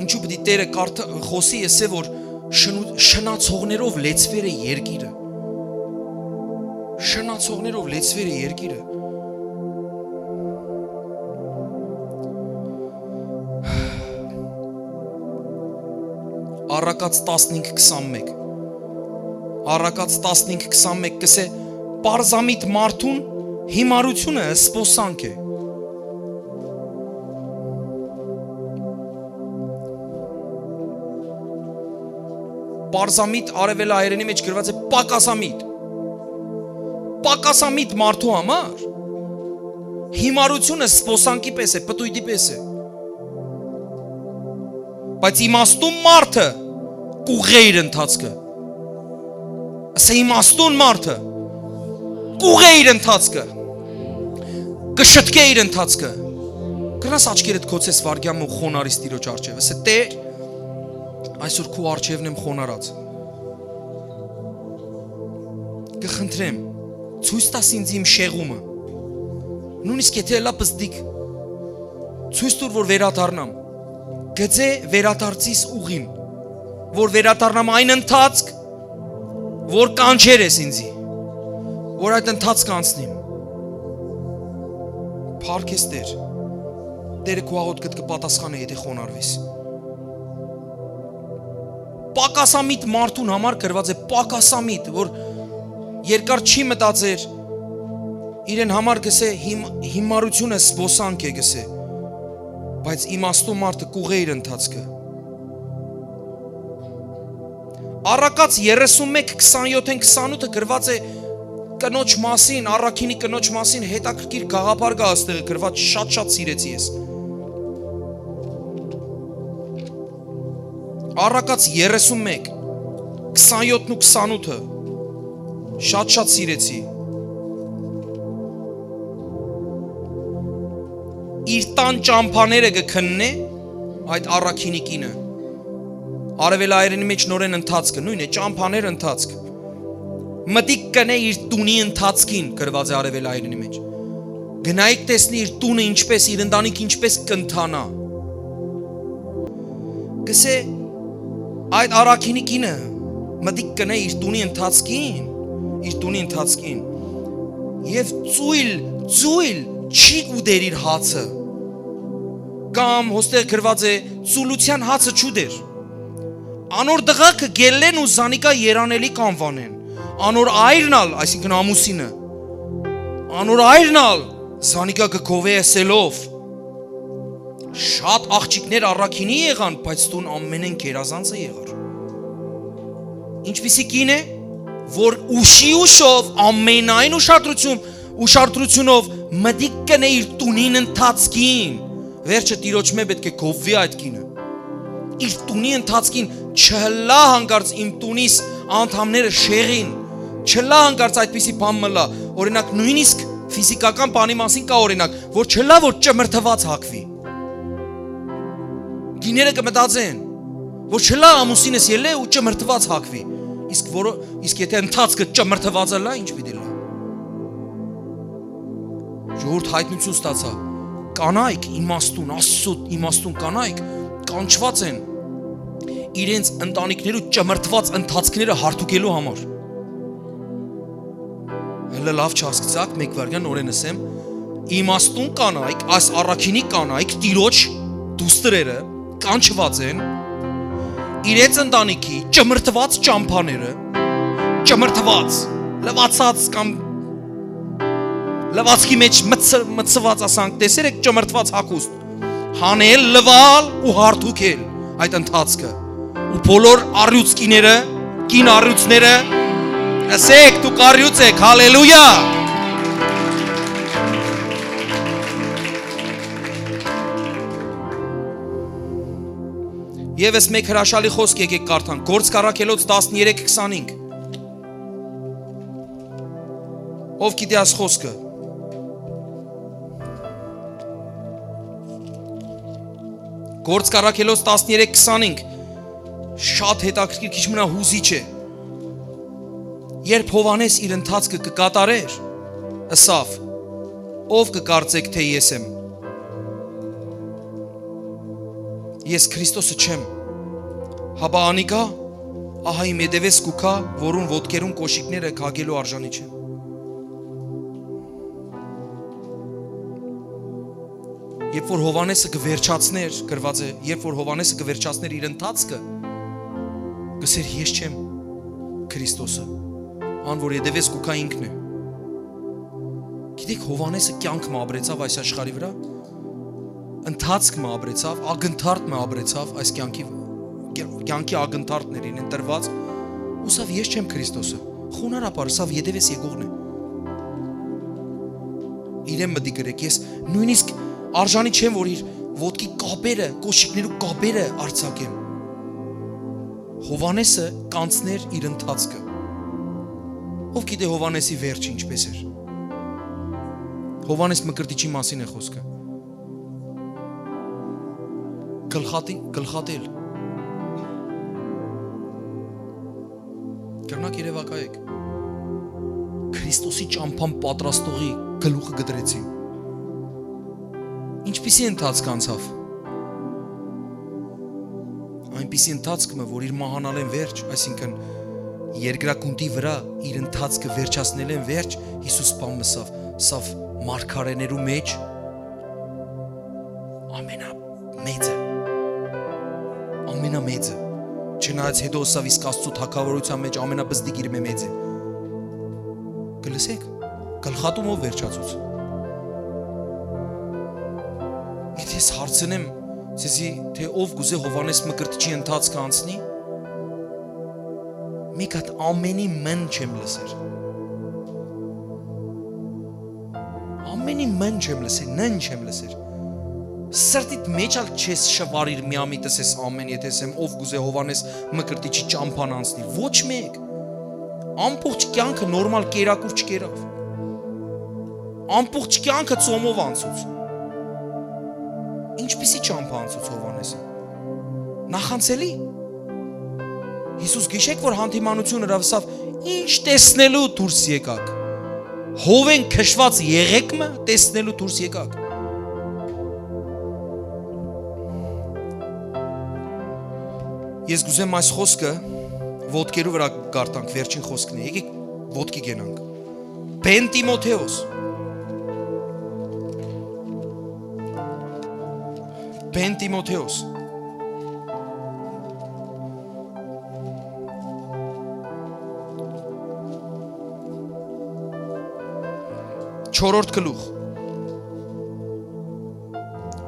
ինչու պիտի Տերը խոսի եսե որ շնացողներով լեցվեր է երկիրը շնացողներով լեցվեր է երկիրը Առակաց 15:21 Առակաց 15:21 կսե պարզամիտ մարդուն հիմարությունը սպոսանք է Պարզամիտ արևելայրենի մեջ գրված է պակասամիտ մարդու համար հիմարությունը սպոսանքի պես է, պտույտի պես է բայց իմաստուն մարդը կուղե իր ընթացքը ասե իմաստուն մարդը կուղե իր ընթացքը կշտկե իր ընթացքը կրնաս աչքերդ քոցես վարգյամ ու խոնարիս տիրոջ արջև ասե Տեր այսօր քու արջևն եմ խոնարած կխնդրեմ ցույց տաս ինձ իմ շեղումը նույնիսկ եթե լա բզդիկ ցույց տուր որ վերադառնամ գծե վերադարձիս ուղին որ վերադառնամ այն ընթացք որ կանչեր ես ինձի որ այդ ընթացքը անցնեմ փառք ես Տեր Տերը քու աղոթքդ կպատասխանե եթե խոնարհվես Պակասամիտ մարդուն համար գրված է պակասամիտ, որ երկար չի մտածեր, իրեն համար գսե հիմարությունը սպոսանք է գսե, բայց իմաստուն մարդը կուղե իր ընթացքը։ Առակաց 31:27-28 գրված է կնոջ մասին, առաքինի կնոջ մասին հետաքրքիր գաղափար կա այստեղ գրված շատ սիրեցի ես։ Առակաց 31, 27 ու 28-ը շատ սիրեցի իր տան ճամփաները կքննե այդ առաքինի կինը արևելայրենի մեջ նորեն ընթացքը նույն է ճամփաներ ընթացք մտիկ կնե իր տունի ընթացքին գրված է արևելայինի մեջ։ Գնայիք տեսնի իր տունը ինչպես, իր ընտանիքը ինչպես կընթանա։ Գսե այդ առաքինի կինը մտիկ կնե իր տունի ընթացքին, եւ ծույլ չի ուդեր իր հացը։ Կամ հոստեղ գրված է ծուլության հացը չուդեր։ Անոր դղակը գելեն ու զանիկա երանելի կանվանեն։ Անոր այրնալ, այսինքն ամուսինը, անոր այրնալ զանիկա կգովե սելով։ Շատ աղջիկներ առաքինի եղան, բայց տուն ամենեն գերազանցը եղար։ Ինչպիսի կին է, որ ուշով ամենայն ուշադրությունով մտիկ կնե իր տունին ընթացքին։ Վերջը տիրոջ մե պետք է գովվի այդ կինը։ Իր տունի ընթացքին չհլա հանգարց իմ տունիս անդամները շեղին, չլա հանգարց այդպիսի բան մլա։ Օրինակ նույնիսկ ֆիզիկական բանի մասին կա օրինակ, որ չլա որ ճմրթված հակվի։ Գիները կմտածեն, որ չլա ամուսինս ելե ու ճմրթված հակվի։ Իսկ եթե ընթացքը ճմրթված լա, ինչ պիտի լա։ Ժողովուրդ հայտնություն ստացա։ Կանայք իմաստուն, Աստծո իմաստուն կանայք կանչված են իրենց ընտանիքներու ճմրթված ընթացքները հարթուկելու համար։ Հələ լավ չհասկացաք, մեկ վարյան օրեն ասեմ, իմաստուն կանայք, այս առաքինի կանայք, տիրոջ դուստրերը կանչված են իրենց ընտանիքի ճմրթված ճամփաները, ճմրթված, լվացած կամ լվացքի մեջ մցված ասանք, տեսեր եք ճմրթված հագուստ, հանել, լվալ ու հարթուկել այդ ընթացքը։ Ու բոլոր առյուծքիները, կին առյուծները, ասեք դուք առյուծ եք, հալելույա։ Եվս մեկ հրաշալի խոսք եկեք կարդանք, Գործք առաքելոց 13:25։ Ով գիտի այս խոսքը։ Գործք առաքելոց 13:25 շատ հետաքրքիր քիչ մնա հուզիչ է։ Երբ Հովանես իր ընթացքը կկատարեր, ասավ. ով կկարծեք թե ես եմ։ Ես Քրիստոսը չեմ։ Հաբա անիկա, ահա իմ ետևես կուքա, որուն ոտքերուն կոշիկները քագելու արժանի չեն։ Երբ որ Հովանեսը կվերջացներ, գրված է, երբ որ Հովանեսը կվերջացներ իր ընթացքը, գսեր ես չեմ Քրիստոսը, ան որ ետևես կուքա ինքն է։ Գիտեք Հովանեսը կյանք մաբրեցավ այս աշխարհի վրա, ընթացք մաբրեցավ, ագնթարտ մաբրեցավ այս կյանքի ագնթարտներին ընտրված, ուսավ ես չեմ Քրիստոսը, խոնարհապար սավ ետևես եկողն է։ Իրեն մտի գրեք, ես նույնիսկ արժանի չեմ, որ իր ոտքի կապերը, կոշիկներու կապերը արձակեմ։ Հովանեսը կանցներ իր ընթացքը։ Ով գիտե Հովանեսի վերջը ինչպես էր։ Հովանես Մկրտիչի մասին է խոսքը։ Գլխատել։ Կրնակ երևակայեք։ Քրիստոսի ճամփան պատրաստողի գլուխը գդրեցին։ Ինչպիսի ընթացք անցավ։ Այնպիսի ընթացքը, որ իր մահանալեն վերջ, այսինքն երկրակունտի վրա իր ընթացքը վերջացնելեն վերջ, Հիսուս բամսավ, սավ մարգարեներու մեջ ամենամեծը, չնայած հետո սավ իսկ Աստծո թագավորության մեջ ամենաբզդիկ իր մեծ է։ Գլսեք, գլխատում ով վերջացուց։ Եթե ես հարցնեմ ձեզի, թե ով գուզե Հովանես Մկրտիչի ընթացքը անցնի, մեկ հատ ամենի մեն չեմ լսեր։ Ամենի մեն չեմ լսեր, նեն չեմ լսեր։ Սրտիդ մեջ ալ չես շվարիր միամիտս ես ամեն, եթե ասեմ ով գուզե Հովանես Մկրտիչի ճամփան անցնի, ոչ մեկ։ Ամբողջ կյանքը նորմալ կերակուր չկերավ։ Ամբողջ կյանքը ծոմով անցուց։ Ինչպիսի ճամփա անցուց Հովանեսը։ Նախանցելի։ Հիսուս գիշեք, որ հանդիմանություն հրավսավ, ինչ տեսնելու դուրս եկաք։ Հովեն քշված եղեք մը տեսնելու դուրս եկաք։ Ես գուզեմ այս խոսքը ոտքերու վրա գարտանք, վերջին խոսքն է։ Եկեք ոտքի գենանք։ Բեն Տիմոթեոս։ Բեն Տիմոթեոս։ Չորրորդ գլուխ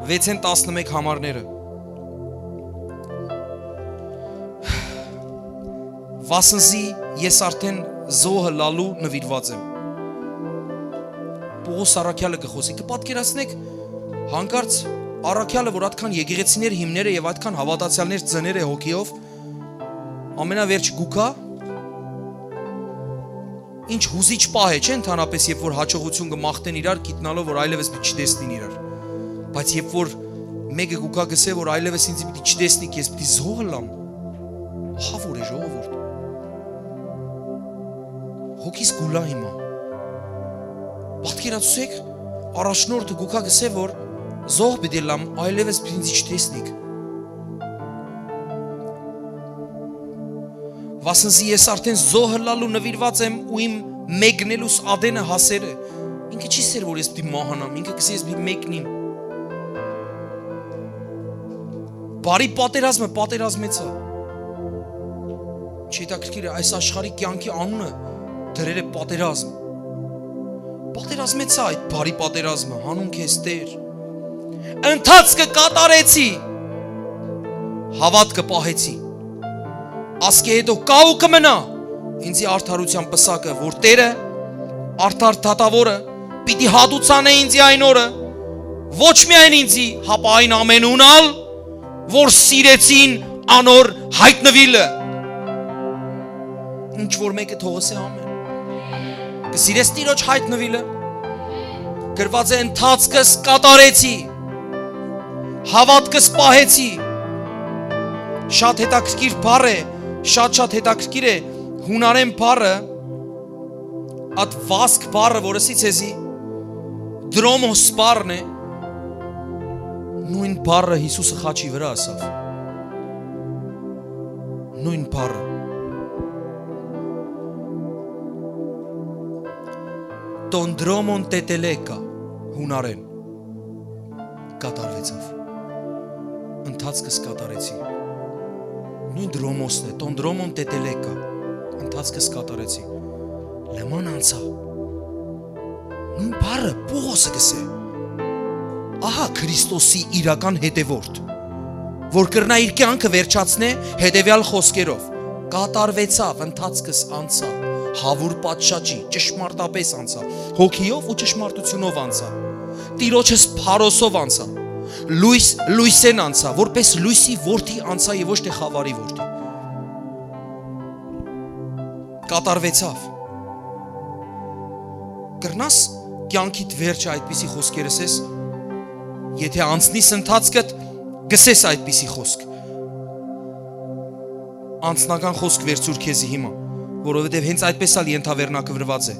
6-11 համարները Վասնզի ես արդեն զոհը լալու նվիրված եմ Պողոս Արաքյալը կխոսի կպատկերացնեք հանկարծ Արաքյալը որ այդքան եկեղեցիներ հիմները եւ այդքան հավատացյալներ ծներ է հոգիով ամենավերջ գուկա Ինչ հուզիչ պահ է, չէ՞ ընդհանրապես, երբ որ հաջողություն կմաղթեն իրար, գիտնալով որ այլևս պիտի չտեսնին իրար։ Բայց երբ որ մեկը գուկա գսե որ այլևս ինձ պիտի չտեսնի, ես պիտի զոհը լամ։ Հա որ է ժողովուրդ։ Հոգիս գուլա հիմա։ Պատկերացրեք, առաջնորդը գուկա գսե որ զոհ պիտի լամ, այլևս պիտի ինձ չտեսնիք։ Վասնզի ես արդեն զոհը լալու նվիրված եմ ու իմ մեկնելուս ադենը հասերը ինքը չի սեր որ ես պիտի մահանամ ինքը կսի ես պիտի մեկնիմ բարի պատերազմը պատերազմեցա չի հետաքրքիր է այս աշխարհի կյանքի անունը դրել է պատերազմեցա այդ բարի պատերազմը հանուն քեզ Տեր ընթացքը կատարեցի հավատքը պահեցի Ասկե հետո կա ու կմնա ինձի արդարության պսակը, որ Տերը արդար դատավորը պիտի հատուցանե ինձի այն օրը, ոչ միայն ինձի, հապա այն ամենուն ալ, որ սիրեցին անոր հայտնվիլը։ Ինչ որ մեկը թողս է ամեն։ Կսիրես տիրոջ հայտնվիլը, գրված է ընթացքս կատարեցի, հավատքս պահեցի, շատ հետաքրքիր բառ է, շատ հետաքրքիր է հունարեն բառը այդ վասկ բառը որը սիցեզի դրոմոս բառն է նույն բառը Հիսուսը խաչի վրա ասավ նույն բառը Տոն դրոմոն տետելեկա հունարեն կատարվեցավ ընթացքս կատարեցի Նույն դրոմոսն է, տոն դրոմոն տետելեկա, ընթացքս կատարեցի, լման անցա, նույն բառը Պողոսը գսե, ահա Քրիստոսի իրական հետևորդ, որ կրնա իր կյանքը վերջացնե հետևյալ խոսքերով, կատարվեցավ, ընթացքս անցա, հավուր պատշաճի, ճշմարտապես անցա, հոգիով ու ճշմարտությունով անցա, տիրոջս փարոսով անցա, լույսեն անցա, որպես լույսի որդի անցա և ոչ թե խավարի որդի։ Կատարվեցավ։ Կրնաս կյանքիդ վերջը այդպիսի խոսքերս ես, եթե անցնիս ընթացքդ, գսես այդպիսի խոսք։ Անցնական խոսք վերցուր քեզի հիմա, որովհետև հենց այդպես ալ ենթավերնակը վրված է։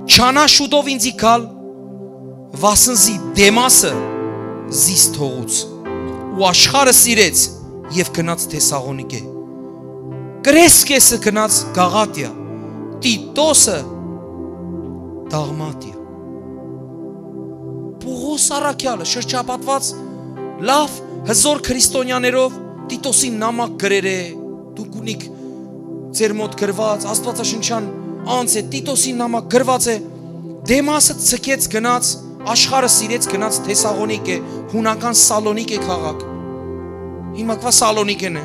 Չանա շուտով ինձի կալ, վասնզի Դեմասը զիս թողուց ու աշխարհը սիրեց եւ գնաց Թեսաղոնիկե Կրեսկեսը գնաց Գաղատիա Տիտոսը Դաղմատիա Պողոս Արաքյալը շրջապատված լավ հզոր քրիստոնյաներով Տիտոսին նամակ գրեր է դուք ունիք ձեր մոտ գրված Աստվածաշնչյան անց է Տիտոսին նամակ գրված է Դեմասը ցկեց գնաց Աշխարհը սիրեց գնաց Թեսաղոնիկե, հունական Սալոնիկե քաղաք։ Հիմակվա Սալոնիկեն է։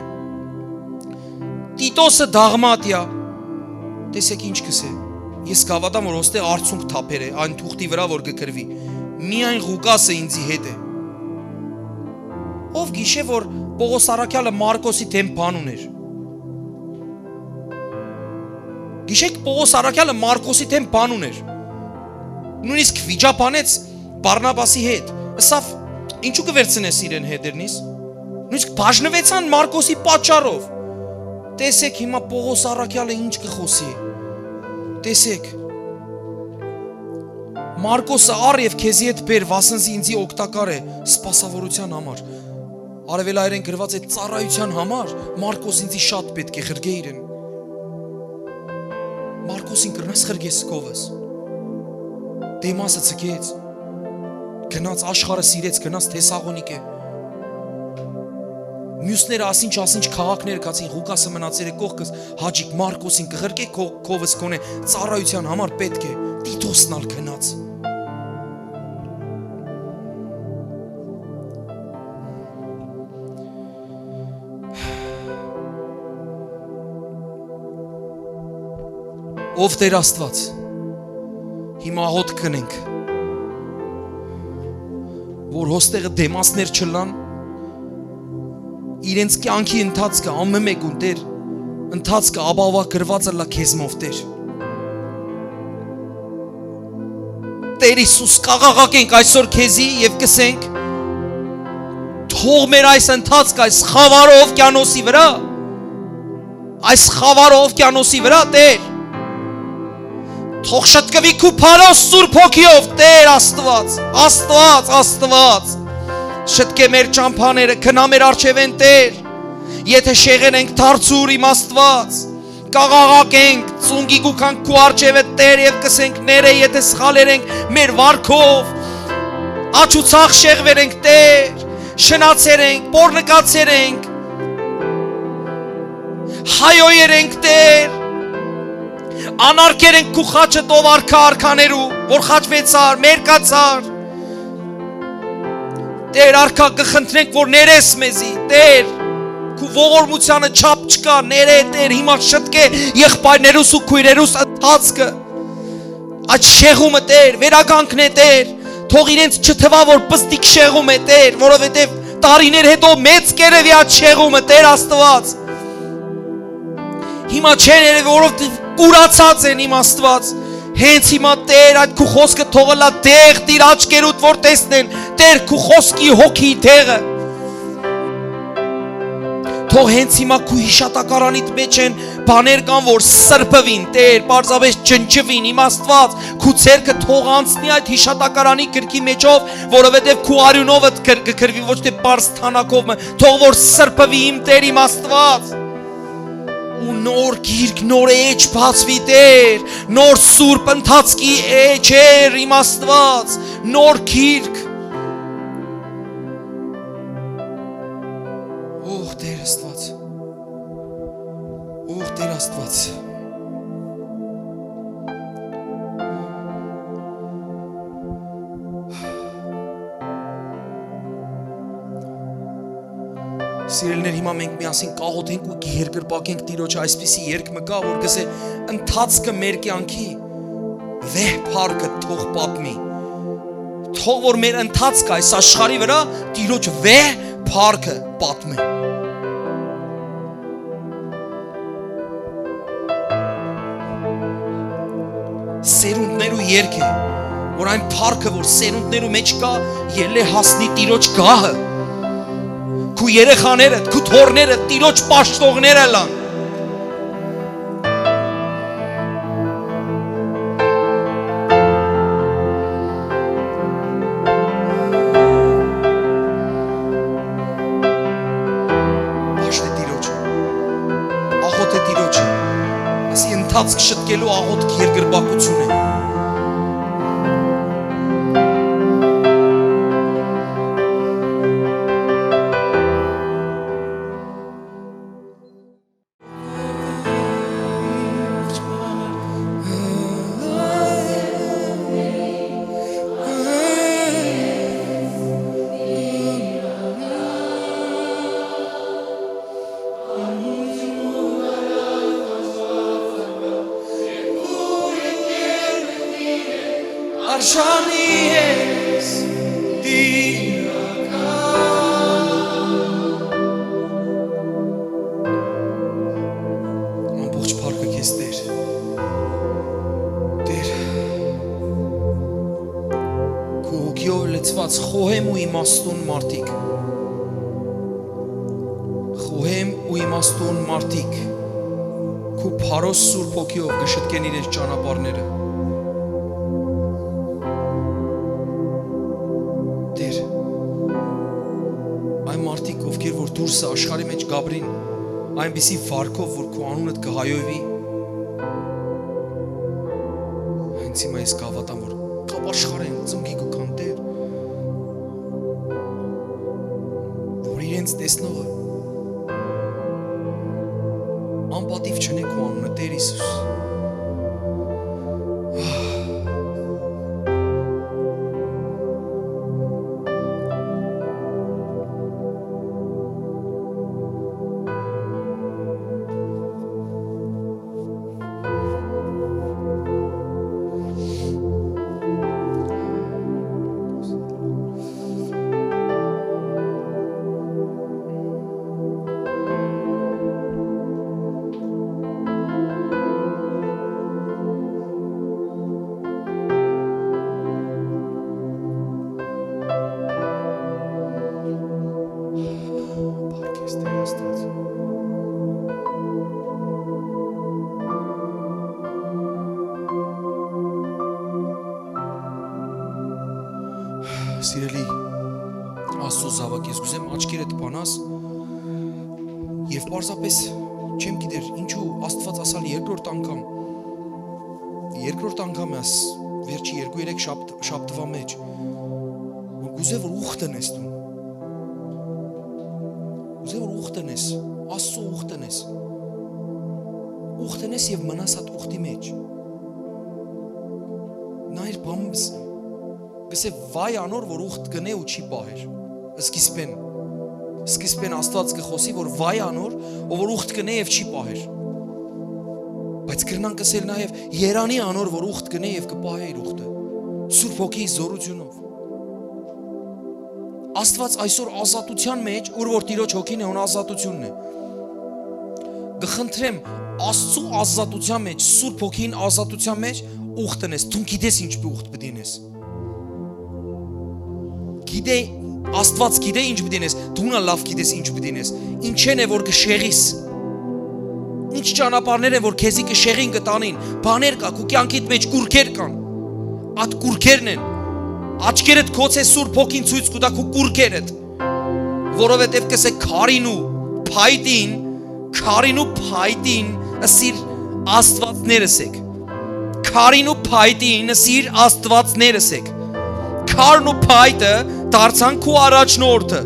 Տիտոսը Դաղմատիա։ Տեսեք ինչ կսե։ Ես կհավատամ որ ոստե արցունք թափեր է, այն թուղթի վրա որ կգրվի։ Միայն Ղուկասը ինձի հետ է։ Ով գիշե որ Պողոս Արաքյալը Մարկոսի դեմ բան ուներ։ Գիշեք Պողոս Արաքյալը Մարկոսի դեմ բան ուներ։ Նույնիսկ վիճապանեց Բարնաբասի հետ, ըսավ ինչու կվերցնես իրեն հետերնից, նույնիսկ բաժնվեցան Մարկոսի պատճառով, Տեսեք հիմա Պողոս առաքյալը ինչ կխոսի։ Տեսեք։ Մարկոսը առ եւ քեզի հետ բեր, վասնզի ինձի օգտակար է սպասավորության համար։ Արևելայերեն գրված է ծառայության համար, Մարկոս ինձի շատ պետք է խրգե իրեն։ Մարկոսին կրնաս խրգես կովս։ Դեմասը ցկեց։ Գնաց աշխարհը սիրեց, գնաց Թեսաղոնիկե։ Մյուսները ասինչ քաղաքներ կացին, Ղուկասը մնացել է կողքս, հաջիկ Մարկոսին կղրկե կովս կոնե ծառայության համար պետք է, Տիտոսն ալ գնաց։ Ով Տեր Աստված, հիմա աղոտ կնենք, որ հոստեղը դեմասներ չլան, իրենց կյանքի ընթացքը ամեն մեկուն Տեր, ընթացքը աբավա գրվածը լա քեզմով Տեր։ Տեր Հիսուս կաղաղակենք այսօր քեզի եւ կսենք, թող մեր այս ընթացքը այս խավարը օվկիանոսի վրա, այս խավարը օվկիանոսի վրա Տեր, թող շտկվի քու փարոս Սուրբ Հոգիով Տեր Աստված շտկե մեր ճամփաները քնա մեր արջևեն Տեր եթե շեղեն ենք դարձուր իմ Աստված կաղաղակենք ծունգի գուքանք քու արջևը Տեր եւ կսենք ները եթե սխալեր ենք մեր վարքով աչուցախ շեղվեր ենք Տեր շնացեր ենք պոռնկացեր ենք հայոյեր ենք Տեր Անարգեր ենք քու խաչը տով արքաներու, որ խաչվեցար, մերկացար։ Տեր արքա կխնդրենք, որ ներես մեզի, Տեր, քու ողորմությանը չափ չկա, ները Տեր, հիմա շտկե եղբայրներուս ու քույրերուս ընթացքը։ Այդ շեղումը Տեր, վերագանքն է Տեր, թող իրենց չթվա, որ պստիկ շեղում է Տեր, որովհետև տարիներ հետո մեծ կերևի այդ շեղումը Տեր Աստված։ Հիմա չեն երևի, որովհետև կուրացած են իմ Աստված, հենց հիմա Տեր այդ քու խոսքը թողելա դեղ դիր աչկերուդ որ տեսնեն, Տեր քու խոսքի հոգի դեղը, թող հենց հիմա քու հիշատակարանիդ մեջ են բաներ կան, որ սրբվին, Տեր, պարզապես ջնջվին, իմ Աստված, քու ցերկը թող անցնի այդ հիշատակարանի գրքի մեջով, որովհետև քու արյունովը կգրվի ոչ թե պարզ թանակով, թող որ սրբվի իմ Տեր, իմ Աստված, ու նոր գիրք, նոր էջ բացվի Տեր, նոր սուրբ ընթացքի էջեր իմ Աստված, նոր գիրք։ Օհ Տեր Աստված, օհ Տեր Աստված։ Սիրելիներ, հիմա մենք միասին կաղոթենք ու կերկրպակենք Տիրոջը այսպիսի երգ մը կա, որ գսե ընթացքը մեր կյանքի վեհ փառքը թող պատմի։ Թող որ մեր ընթացքը այս աշխարհի վրա Տիրոջ վեհ փառքը պատմի։ Սերունդներու երգ է, որ այն փառքը, որ սերունդներու մեջ կա, ելե հասնի Տիրոջ գահը։ Քու երեխաներդ, քու թորներդ, Տիրոջ պաշտողները լան։ Պաշտ է Տիրոջը, աղոթ է Տիրոջը, ասի ընթացք շտկելու աղոթք երկրպագություն է։ Արժանի ես դիրական ամբողջ փառքը քեզ Տեր Տեր քո հոգիով լցված խոհեմ ու իմաստուն մարդիկ խոհեմ ու իմաստուն մարդիկ քու փարոս Սուրբ Հոգիով գշտկեն իրենց ճանապարհները։ Տեր, այն մարդիկ, ովքեր որ դուրսը աշխարհի մեջ գաբրին, այնպիսի վարքով, որ քու անունդ կհայովի, հենց հիմա ես կհավատամ, որ կապ աշխարհեն ծնկի կքան Տեր, որ իրենց տեսնողը անպատիվ չնե քու անունը Տեր Հիսուս։ Սիրելի Աստծո զավակ, ես կուզեմ աչքերդ բանաս եւ պարզապես չեմ գիտեր ինչու Աստված ասալ երկրորդ անգամ ես վերջի 2-3 շաբթվա մեջ որ կուզե որ ուխտ տնես դու կուզե որ ուխտ տնես Աստծո ուխտ տնես եւ մնաս այդ ուխտի մեջ նայր բամս Գսե վայ անոր, որ ուխտ գնե ու չի պահեր, սկիզբեն աստված կխոսի, որ վայ անոր, որ ուխտ գնե և չի պահեր, բայց կրնան կսել նաև երանի անոր, որ ուխտ գնե և կպահե իր ուխտը, Սուրբ Հոգիի զորությունով, աստված այսօր ազատության մեջ, ուր որ տիրոջ հոգին է, ուն ազատությունն է, գխնդրեմ Աստծու ազատության մեջ, Սուրբ Հոգին ազատության մեջ, ուխտն ես, դու գիտես ինչ ուխտ բդինես, Գիտե, աստված գիտե ինչ բդինես, դունա լավ գիտես ինչ բդինես, ինչեն է, որ կշեղիս, ինչ ճանապարհներ են, որ քեզի կշեղին կտանին, բաներ կա, քու կյանքիդ մեջ կուրքեր կան, այդ կուրքերն են, աչքերդ քոց է Սուրբ Հոգին ցույց կտա քու կուրքերդ, որովհետև կսե քարին ու փայտին, ասիր աստվածներս եք, քարին ու փայտին, ասիր աստվածներս եք, քարն ու փայտը դարձան քու առաջնորդը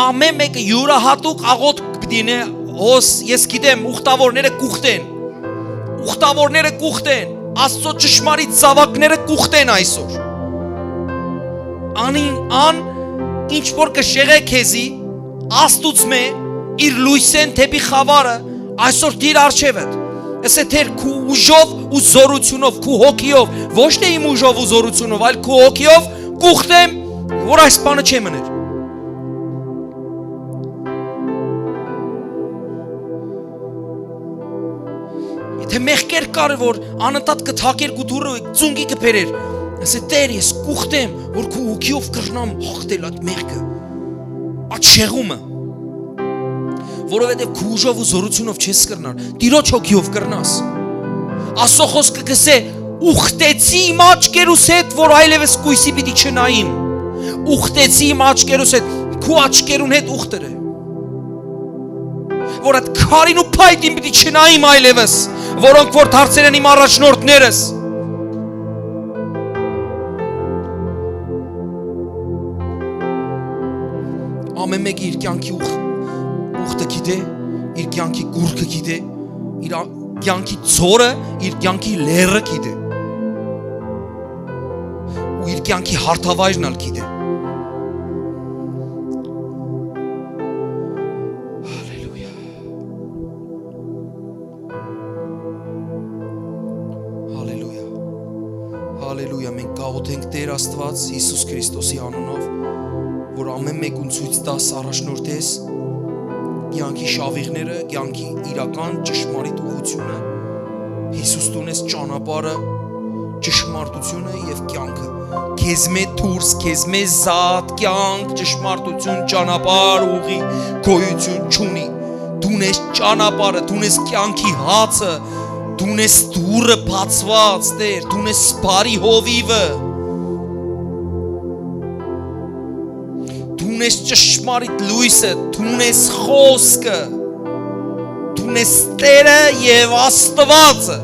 ամեն մեկը յուրահատուկ աղոտ կդինե հոս ես գիտեմ ուխտավորները կուխտեն Աստծո ճշմարիտ զավակները կուխտեն այսօր ան ինչ որ կշեղե քեզի աստուծմե իր լույսեն թեպի խավարը այսօր դիր արջևդ Ասե թեր քու ուժով ու զորությունով, քու հոգիով, ոչ թե իմ ուժով ու զորությունով, այլ քու հոգիով կուխտեմ, որ այս բանը չի մներ։ Եթե մեղքեր կար որ անընդհատ կթակեր ու դուրը ծունգի կբերեր, ասե Տեր ես կուխտեմ, որ քու հոգիով կրնամ հաղթել այդ մեղքը, այդ շեղումը որովհետև քու ուժով ու զորությունով չես կրնար, տիրոջ հոգիով կրնաս։ Աստծո խոսքը կսե ուխտեցի իմ աչքերուս հետ, որ այլևս կույսի պիտի չնայիմ։ Ուխտեցի իմ աչքերուս հետ, քու աչքերուն հետ ուխտերը։ Որ այդ քարին ու փայտին պիտի չնայիմ այլևս, որոնք որ դարձել են իմ առաջնորդներս։ Ամեն մեկը իր կյանքի ուխտը գիտե, իր կյանքի գուրքը գիտե, իր կյանքի ծորը, իր կյանքի լերը գիտե ու իր կյանքի հարթավայրն ալ գիտե Հալելույա, մենք գաղութենք Տեր Աստված Հիսուս Քրիստոսի անունով, որ ամեն մեկուն ցույց տաս առաջնորդես կյանքի շավիղները, կյանքի իրական ճշմարիտ ուղղությունը, Հիսուս տունես ճանապարհը, ճշմարտությունը եւ կյանքը, քեզ մե դուրս, քեզ մե զատ, կյանք, ճշմարտություն, ճանապարհ, ուղի, գոյություն չունի, Դու ես ճանապարհը, դու ես կյանքի հացը, դու ես դուռը բացված, Տեր, դու ես բարի հովիվը, դու ես ճշմարիտ լույսը, դու ես խոսքը, դու ես Տերը եւ Աստվածը։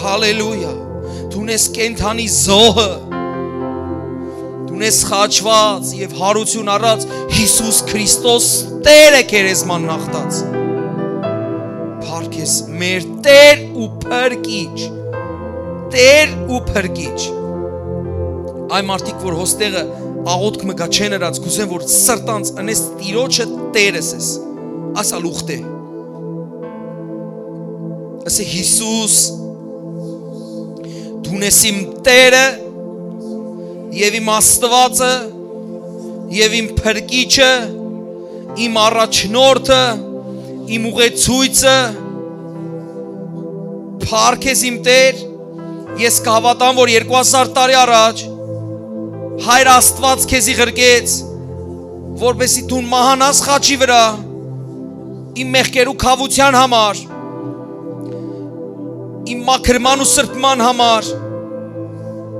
Հալելույա, դու ես կենթանի զոհը, դու ես խաչված եւ հարություն առած Հիսուս Քրիստոս Տերը քերեզման նախտած։ Փառք ես մեր Տեր ու Փրկիչ, Տեր ու Փրկիչ։ Այ մարդիկ, որ հոստեղը աղոթք մը գա չեն ըրած, կուզեն, որ սրտանց ընես Տիրոջը Տերս ես, ասալ ուխտե։ Ասե Հիսուս, դու ես իմ Տերը եւ իմ Աստվածը եւ իմ Փրկիչը, իմ առաջնորդը, իմ ուղեցույցը։ Փառք ես իմ Տեր, ես կհավատամ, որ 2000 տարի առաջ Հայր Աստված քեզի ղրկեց, որպեսզի դու մահանաս խաչի վրա իմ մեղքերու քավության համար, իմ մաքրման ու սրբման համար։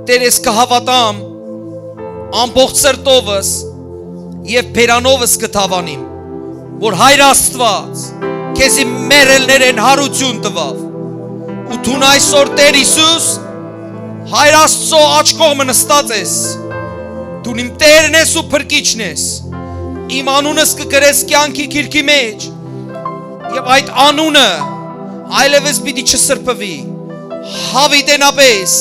Տեր, ես կհավատամ ամբողջ սրտովս եւ բերանովս կթավանիմ, որ Հայր Աստված քեզի մերելներեն հարություն տվավ, ու դու այսօր Տեր Հիսուս Հայր Աստծո աջ կողմը նստած ես, դու իմ Տերն ես ու Փրկիչն ես, իմ անունս կգրես կյանքի գիրքի մեջ, եւ այդ անունը այլևս պիտի չսրբվի, հավիտենապես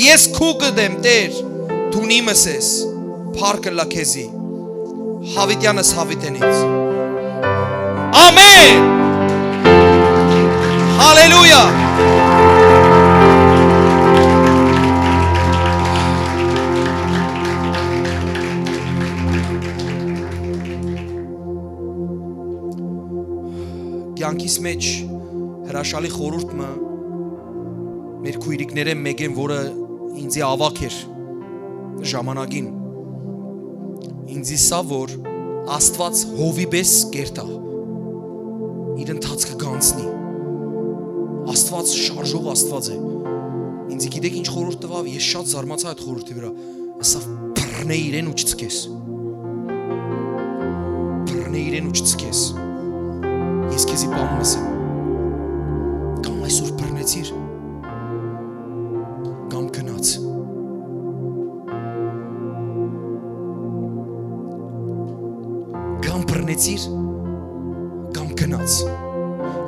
ես քու կդեմ, Տեր, դու իմս ես, փառքը լա քեզի, հավիտյանս հավիտենից, ամեն, հալելույա։ Կյանքիս մեջ հրաշալի խորհուրդը մեր քույրիկներեն մեկեն, որը ինձի ավակ էր ժամանակին, ինձի սա, որ Աստված հովի պես կերտա, իր ընթացքը կանցնի, Աստված շարժող Աստված է, ինձի գիտեք ինչ խորհուրդ տվավ, ես շատ զարմացա այդ խորհրդի վրա, ասա բռնե իրեն ու չցկես, բռնե իրեն ու չցկես, ես քեզի բանումս եմ, կամ այսօր բռնեցիր, կամ գնաց, կամ բռնեցիր, կամ գնաց,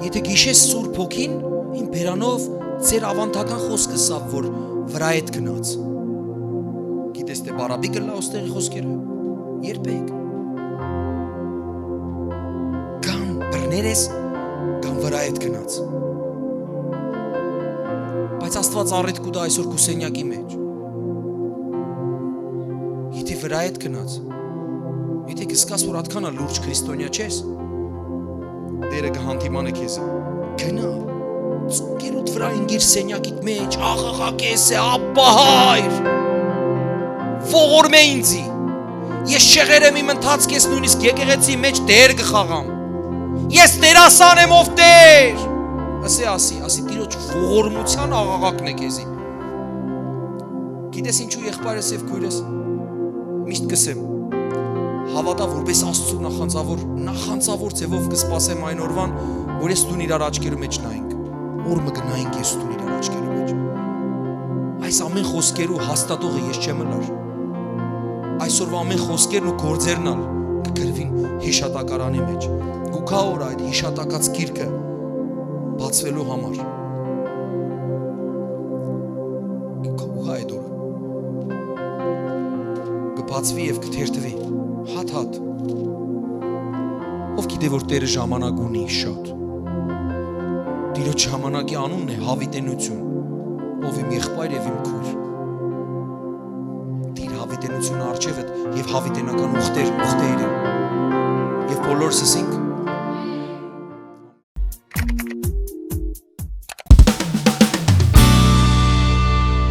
եթե գիշես Սուրբ Հոգին իմ բերանով ձեր ավանդական խոսքը սավ, որ վրա հետ գնաց, գիտես թե բարաբի կլա ոստեղի խոսքերը, երբեք, ներես կամ վրա հետ գնաց, բայց Աստված առիթ կուտա այսօր կուսենյակի մեջ, եթե վրա հետ գնաց, եթե կսկաս, որ ատքանա լուրջ քրիստոնյա չես, Տերը կհանդիմանե քեզ, գնա, ծունկերուդ վրա ինգիր սենյակիտ մեջ, աղաղակես է, ապա Հայր, ողորմե ինձի, ես շեղեր եմ իմ ընթացք, ես նույնիսկ եկեղեցի մեջ դեր կխաղամ, ես դերասան եմ ով Տեր, ասի Տիրոջ ողորմության աղաղակն է քեզի, գիտես ինչու եղբայրս եւ քույրս, միշտ կսեմ, հավատա որպես Աստծո նախանձավոր ձևով կսպասեմ այն օրվան, որ ես դուն իրար աչքերու մեջ նայենք, օրը գնայինք ես դուն իրար աչքերու մեջ, այս ամեն խոսքերու հաստատողը ես չեմ լար, այսօրվա ամեն խոսքերն ու գործերն ալ կգրվին հիշատակարանի մեջ, գուքա օր այդ հիշատակած գիրքը բացվելու համար, գուքա այդ օրը, կբացվի և կթերթվի, հատ, ով գիտե որ Տերը ժամանակ ունի շատ, Տիրոջ ժամանակի անունն է հավիտենություն, ով իմ եղբայր և իմ քույր, Տիր հավիտենությունը արջևդ և հավիտենական ուխտեր իրեն, և բոլորս ասինք,